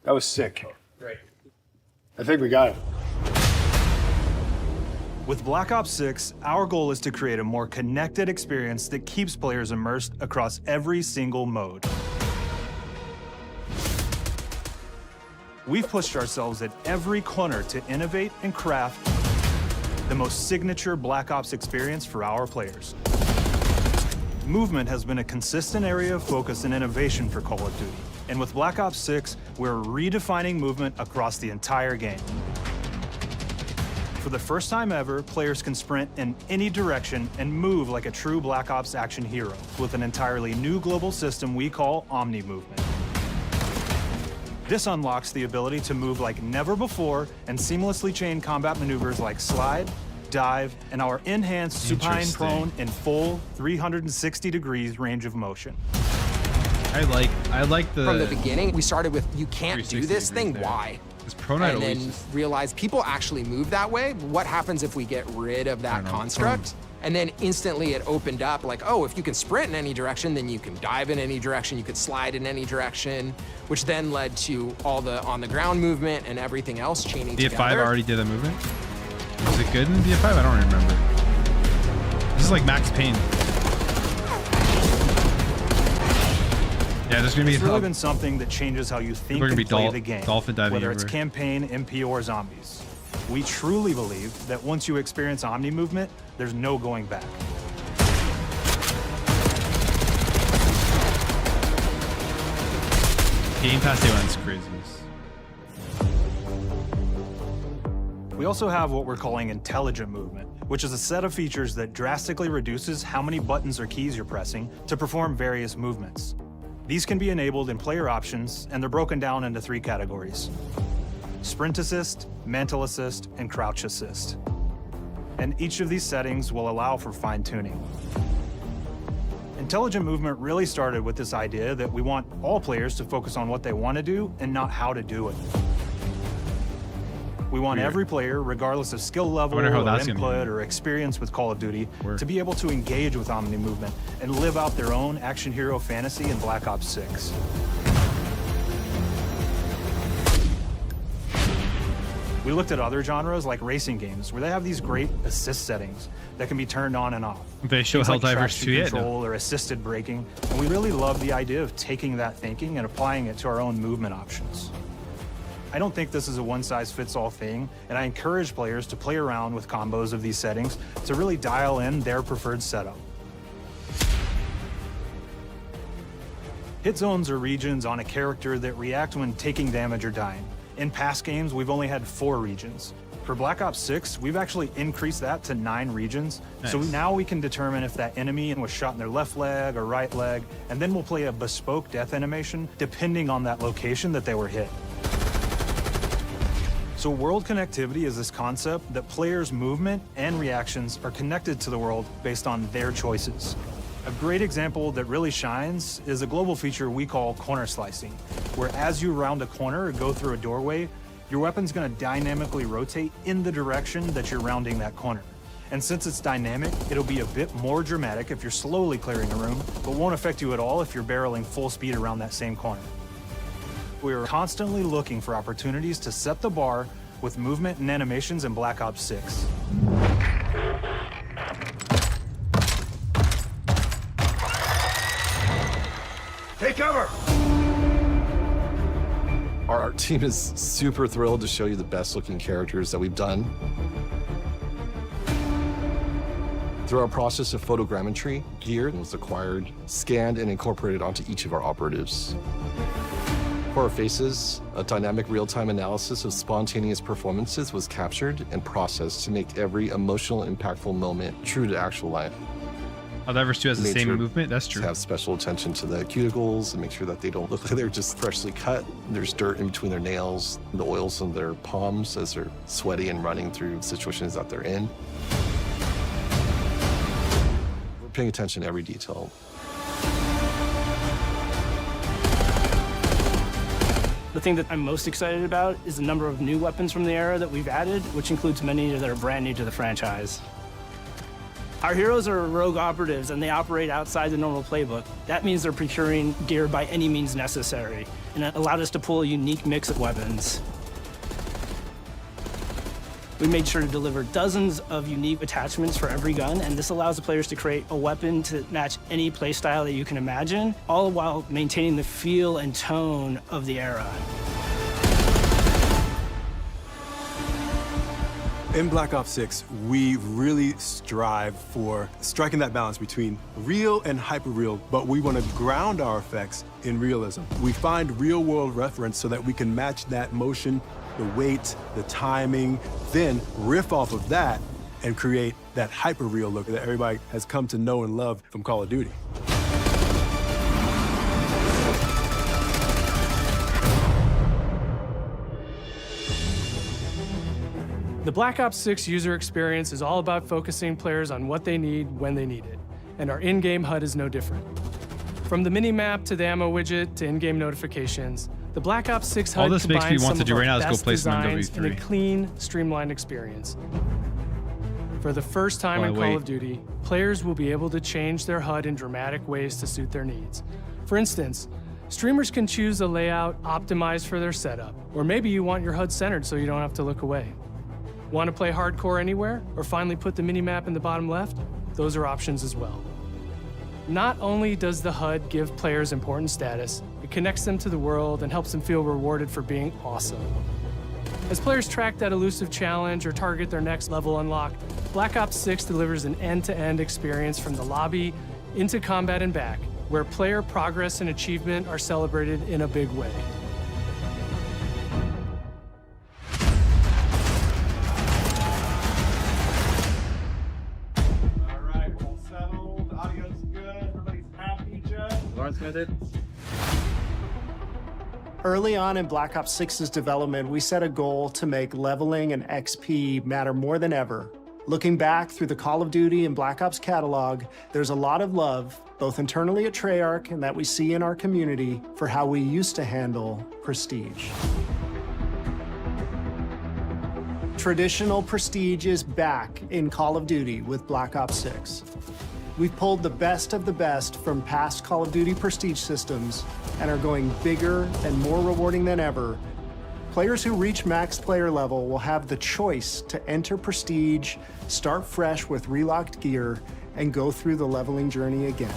That was sick. Great. I think we got it. With Black Ops 6, our goal is to create a more connected experience that keeps players immersed across every single mode. We've pushed ourselves at every corner to innovate and craft the most signature Black Ops experience for our players. Movement has been a consistent area of focus and innovation for Call of Duty. And with Black Ops 6, we're redefining movement across the entire game. For the first time ever, players can sprint in any direction and move like a true Black Ops action hero with an entirely new global system we call Omni Movement. This unlocks the ability to move like never before and seamlessly chain combat maneuvers like slide, dive, and our enhanced supine prone in full 360 degrees range of motion. I like the... From the beginning, we started with, you can't do this thing, why? And then realize people actually move that way. What happens if we get rid of that construct? And then instantly it opened up like, oh, if you can sprint in any direction, then you can dive in any direction, you could slide in any direction, which then led to all the on-the-ground movement and everything else chaining together. BF5 already did that movement? Was it good in BF5? I don't remember. This is like Max Payne. Yeah, there's gonna be it's really been something that changes how you think and play the game, dolphin diving whether it's over. campaign, MP, or zombies. We truly believe that once you experience Omni Movement, there's no going back. Game Pass Day One's crazy. We also have what we're calling intelligent movement, which is a set of features that drastically reduces how many buttons or keys you're pressing to perform various movements. These can be enabled in player options, and they're broken down into 3 categories: Sprint Assist, Mantle Assist, and Crouch Assist. And each of these settings will allow for fine-tuning. Intelligent movement really started with this idea that we want all players to focus on what they want to do and not how to do it. We want every player, regardless of skill level or input or experience with Call of Duty, to be able to engage with Omni Movement and live out their own action hero fantasy in Black Ops 6. We looked at other genres like racing games, where they have these great assist settings that can be turned on and off. They show Things like Helldivers traction 2 yet, control or assisted braking, and we really love the idea of taking that thinking and applying it to our own movement options. I don't think this is a one-size-fits-all thing, and I encourage players to play around with combos of these settings to really dial in their preferred setup. Hit zones are regions on a character that react when taking damage or dying. In past games, we've only had 4 regions. For Black Ops 6, we've actually increased that to 9 regions. Nice. So now we can determine if that enemy was shot in their left leg or right leg, and then we'll play a bespoke death animation depending on that location that they were hit. So world connectivity is this concept that players' movement and reactions are connected to the world based on their choices. A great example that really shines is a global feature we call corner slicing, where as you round a corner or go through a doorway, Your weapon's gonna dynamically rotate in the direction that you're rounding that corner. And since it's dynamic, it'll be a bit more dramatic if you're slowly clearing a room, but won't affect you at all if you're barreling full speed around that same corner. We are constantly looking for opportunities to set the bar with movement and animations in Black Ops 6. Take cover! Our art team is super thrilled to show you the best looking characters that we've done. Through our process of photogrammetry, gear was acquired, scanned, and incorporated onto each of our operatives. For our faces, a dynamic real-time analysis of spontaneous performances was captured and processed to make every emotional, impactful moment true to actual life. Oh, the Everest 2 has the same movement? That's true. Have special attention to the cuticles and make sure that they don't look like they're just freshly cut. There's dirt in between their nails, the oils on their palms as they're sweaty and running through situations that they're in. We're paying attention to every detail. The thing that I'm most excited about is the number of new weapons from the era that we've added, which includes many that are brand new to the franchise. Our heroes are rogue operatives, and they operate outside the normal playbook. That means they're procuring gear by any means necessary, and it allowed us to pull a unique mix of weapons. We made sure to deliver dozens of unique attachments for every gun, and this allows the players to create a weapon to match any playstyle that you can imagine, all while maintaining the feel and tone of the era. In Black Ops 6, we really strive for striking that balance between real and hyper-real, but we want to ground our effects in realism. We find real-world reference so that we can match that motion, the weight, the timing, then riff off of that and create that hyper-real look that everybody has come to know and love from Call of Duty. The Black Ops 6 user experience is all about focusing players on what they need when they need it, and our in-game HUD is no different. From the mini-map to the ammo widget to in-game notifications, the Black Ops 6 HUD All this makes me want to do right now is go play some designs in a MW3. clean, streamlined experience. For the first time in Call of Duty, players will be able to change their HUD in dramatic ways to suit their needs. For instance, streamers can choose a layout optimized for their setup, or maybe you want your HUD centered so you don't have to look away. Want to play hardcore anywhere, or finally put the minimap in the bottom left? Those are options as well. Not only does the HUD give players important status, it connects them to the world and helps them feel rewarded for being awesome. As players track that elusive challenge or target their next level unlock, Black Ops 6 delivers an end-to-end experience from the lobby into combat and back, where player progress and achievement are celebrated in a big way. Early on in Black Ops 6's development, we set a goal to make leveling and XP matter more than ever. Looking back through the Call of Duty and Black Ops catalog, there's a lot of love, both internally at Treyarch and that we see in our community, for how we used to handle prestige. Traditional prestige is back in Call of Duty with Black Ops 6. We've pulled the best of the best from past Call of Duty prestige systems and are going bigger and more rewarding than ever. Players who reach max player level will have the choice to enter prestige, start fresh with relocked gear, and go through the leveling journey again.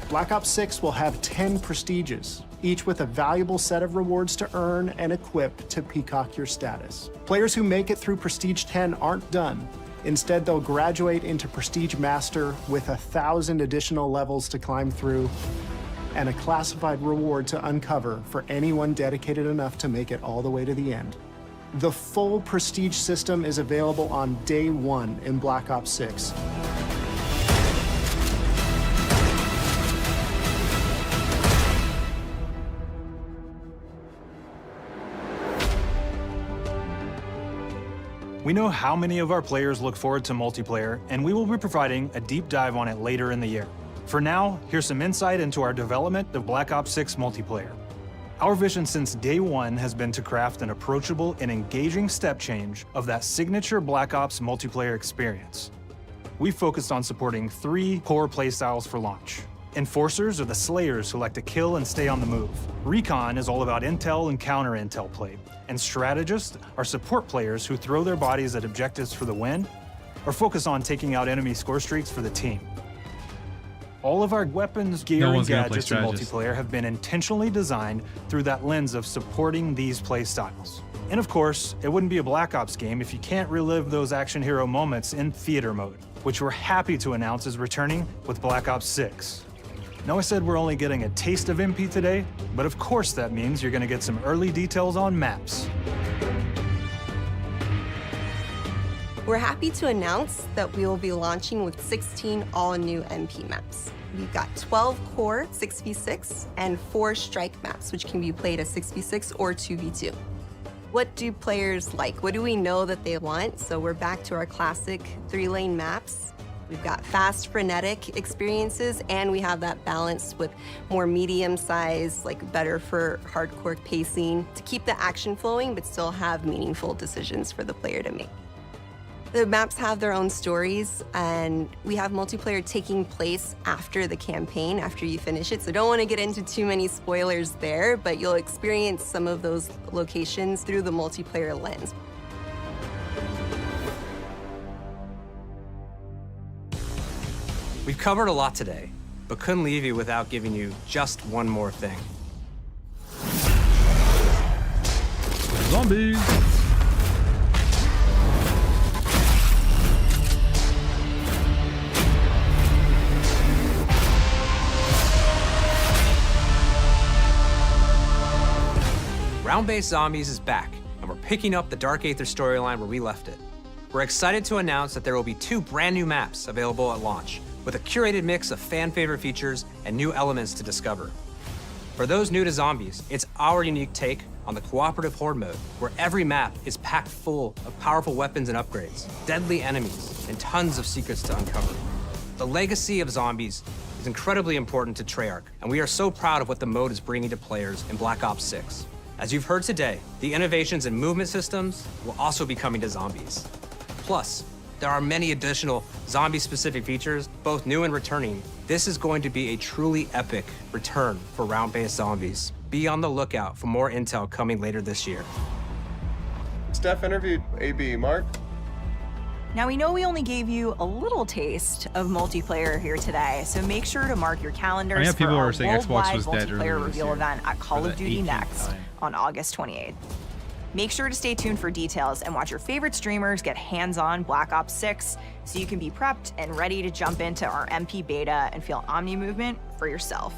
Black Ops 6 will have 10 prestiges, each with a valuable set of rewards to earn and equip to peacock your status. Players who make it through Prestige 10 aren't done. Instead, they'll graduate into Prestige Master with 1,000 additional levels to climb through and a classified reward to uncover for anyone dedicated enough to make it all the way to the end. The full Prestige system is available on day one in Black Ops 6. We know how many of our players look forward to multiplayer, and we will be providing a deep dive on it later in the year. For now, here's some insight into our development of Black Ops 6 multiplayer. Our vision since day one has been to craft an approachable and engaging step change of that signature Black Ops multiplayer experience. We focused on supporting 3 core playstyles for launch. Enforcers are the slayers who like to kill and stay on the move. Recon is all about intel and counter-intel play. And strategists are support players who throw their bodies at objectives for the win or focus on taking out enemy score streaks for the team. All of our weapons, gear, and gadgets in multiplayer have been intentionally designed through that lens of supporting these play styles. And of course, it wouldn't be a Black Ops game if you can't relive those action hero moments in theater mode, which we're happy to announce is returning with Black Ops 6. Now I said we're only getting a taste of MP today, but of course that means you're gonna get some early details on maps. We're happy to announce that we will be launching with 16 all-new MP maps. We've got 12 core 6v6 and 4 strike maps, which can be played as 6v6 or 2v2. What do players like? What do we know that they want? So we're back to our classic 3-lane maps. We've got fast, frenetic experiences, and we have that balance with more medium size, like better for hardcore pacing, to keep the action flowing, but still have meaningful decisions for the player to make. The maps have their own stories, and we have multiplayer taking place after the campaign, after you finish it. So don't want to get into too many spoilers there, but you'll experience some of those locations through the multiplayer lens. We've covered a lot today, but couldn't leave you without giving you just one more thing. Zombies! Round-based Zombies is back, and we're picking up the Dark Aether storyline where we left it. We're excited to announce that there will be 2 brand new maps available at launch, with a curated mix of fan-favorite features and new elements to discover. For those new to Zombies, it's our unique take on the cooperative horde mode, where every map is packed full of powerful weapons and upgrades, deadly enemies, and tons of secrets to uncover. The legacy of Zombies is incredibly important to Treyarch, and we are so proud of what the mode is bringing to players in Black Ops 6. As you've heard today, the innovations in movement systems will also be coming to Zombies. Plus, there are many additional zombie-specific features, both new and returning. This is going to be a truly epic return for round-based Zombies. Be on the lookout for more intel coming later this year. Steph interviewed AB. Mark? Now, we know we only gave you a little taste of multiplayer here today, so make sure to mark your calendars for our worldwide multiplayer reveal event at Call of Duty Next on August 28th. Make sure to stay tuned for details and watch your favorite streamers get hands-on Black Ops 6 so you can be prepped and ready to jump into our MP beta and feel Omni movement for yourself.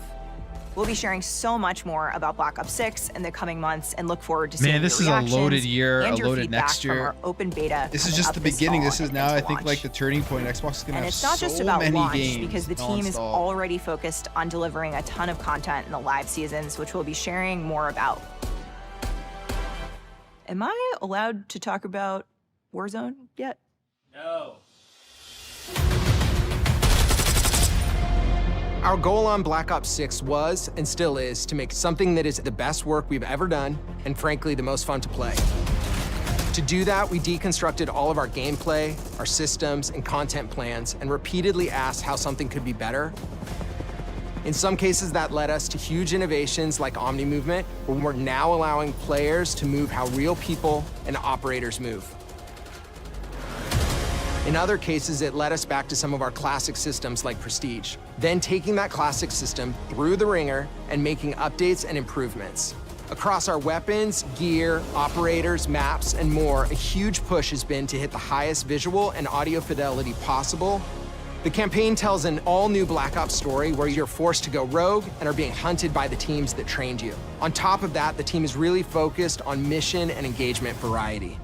We'll be sharing so much more about Black Ops 6 in the coming months and look forward to seeing your this is a loaded year, and a your loaded feedback next year. from our open beta. This is just the beginning. This is now, I think, like the turning point. Xbox is going to have it's not so just about many launch, games because the team is already focused on delivering a ton of content in the live seasons, which we'll be sharing more about. Am I allowed to talk about Warzone yet? No. Our goal on Black Ops 6 was, and still is, to make something that is the best work we've ever done, and frankly, the most fun to play. To do that, we deconstructed all of our gameplay, our systems, and content plans, and repeatedly asked how something could be better. In some cases, that led us to huge innovations like Omni Movement, where we're now allowing players to move how real people and operators move. In other cases, it led us back to some of our classic systems like Prestige, then taking that classic system through the ringer and making updates and improvements. Across our weapons, gear, operators, maps, and more, a huge push has been to hit the highest visual and audio fidelity possible. The campaign tells an all-new Black Ops story where you're forced to go rogue and are being hunted by the teams that trained you. On top of that, the team is really focused on mission and engagement variety.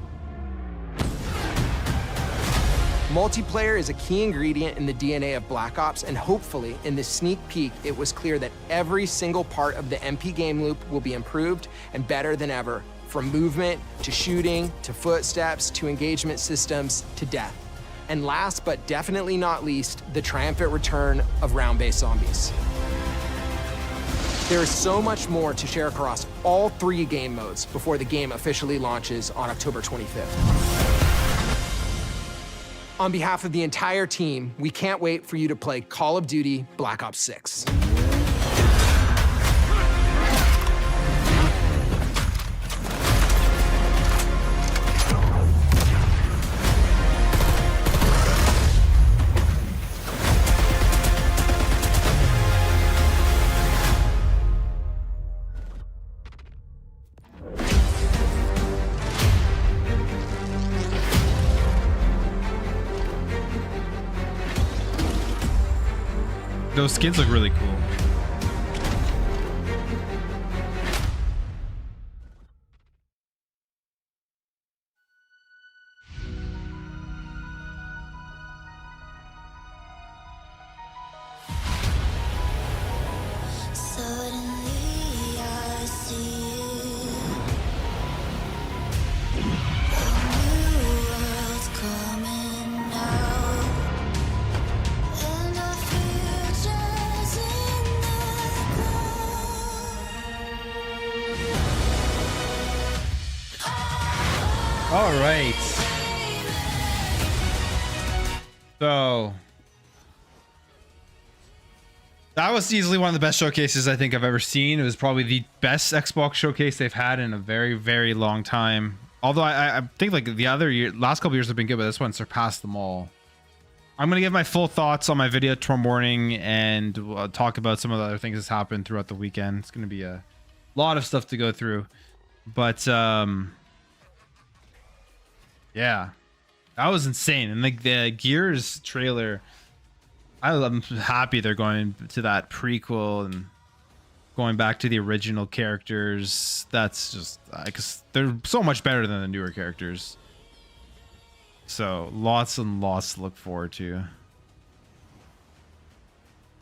Multiplayer is a key ingredient in the DNA of Black Ops, and hopefully, in this sneak peek, it was clear that every single part of the MP game loop will be improved and better than ever, from movement, to shooting, to footsteps, to engagement systems, to death. And last but definitely not least, the triumphant return of round-based Zombies. There is so much more to share across all 3 game modes before the game officially launches on October 25th. On behalf of the entire team, we can't wait for you to play Call of Duty Black Ops 6. Those skins look really cool. All right. So that was easily one of the best showcases I think I've ever seen. It was probably the best Xbox showcase they've had in a very, very long time. Although I think like the other last couple years have been good, but this one surpassed them all. I'm going to give my full thoughts on my video tomorrow morning and talk about some of the other things that's happened throughout the weekend. It's going to be a lot of stuff to go through. But yeah, that was insane. And like the Gears trailer, I'm happy they're going to that prequel and going back to the original characters. That's just because they're so much better than the newer characters. So lots and lots to look forward to.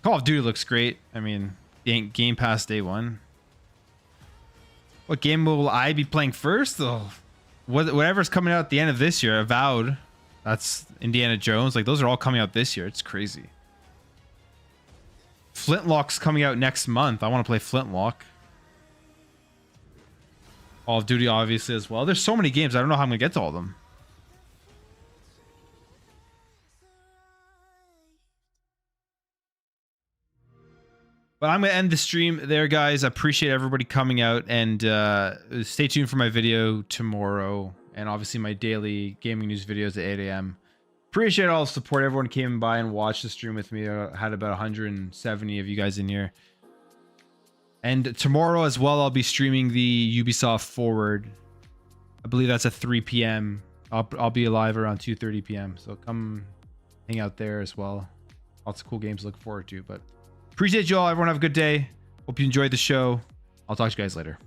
Call of Duty looks great. I mean, Game Pass day one. What game will I be playing first? Oh, whatever's coming out at the end of this year. Avowed, that's Indiana Jones. Like those are all coming out this year. It's crazy. Flintlock's coming out next month. I want to play Flintlock. Call of Duty obviously as well. There's so many games. I don't know how I'm gonna get to all of them. But I'm going to end the stream there, guys. I appreciate everybody coming out, and stay tuned for my video tomorrow, and obviously my daily gaming news videos at 8 a.m. Appreciate all the support. Everyone came by and watched the stream with me. I had about 170 of you guys in here. And tomorrow as well, I'll be streaming the Ubisoft Forward. I believe that's at 3 p.m. I'll be live around 2:30 p.m. So come hang out there as well. Lots of cool games to look forward to, but appreciate you all. Everyone have a good day. Hope you enjoyed the show. I'll talk to you guys later.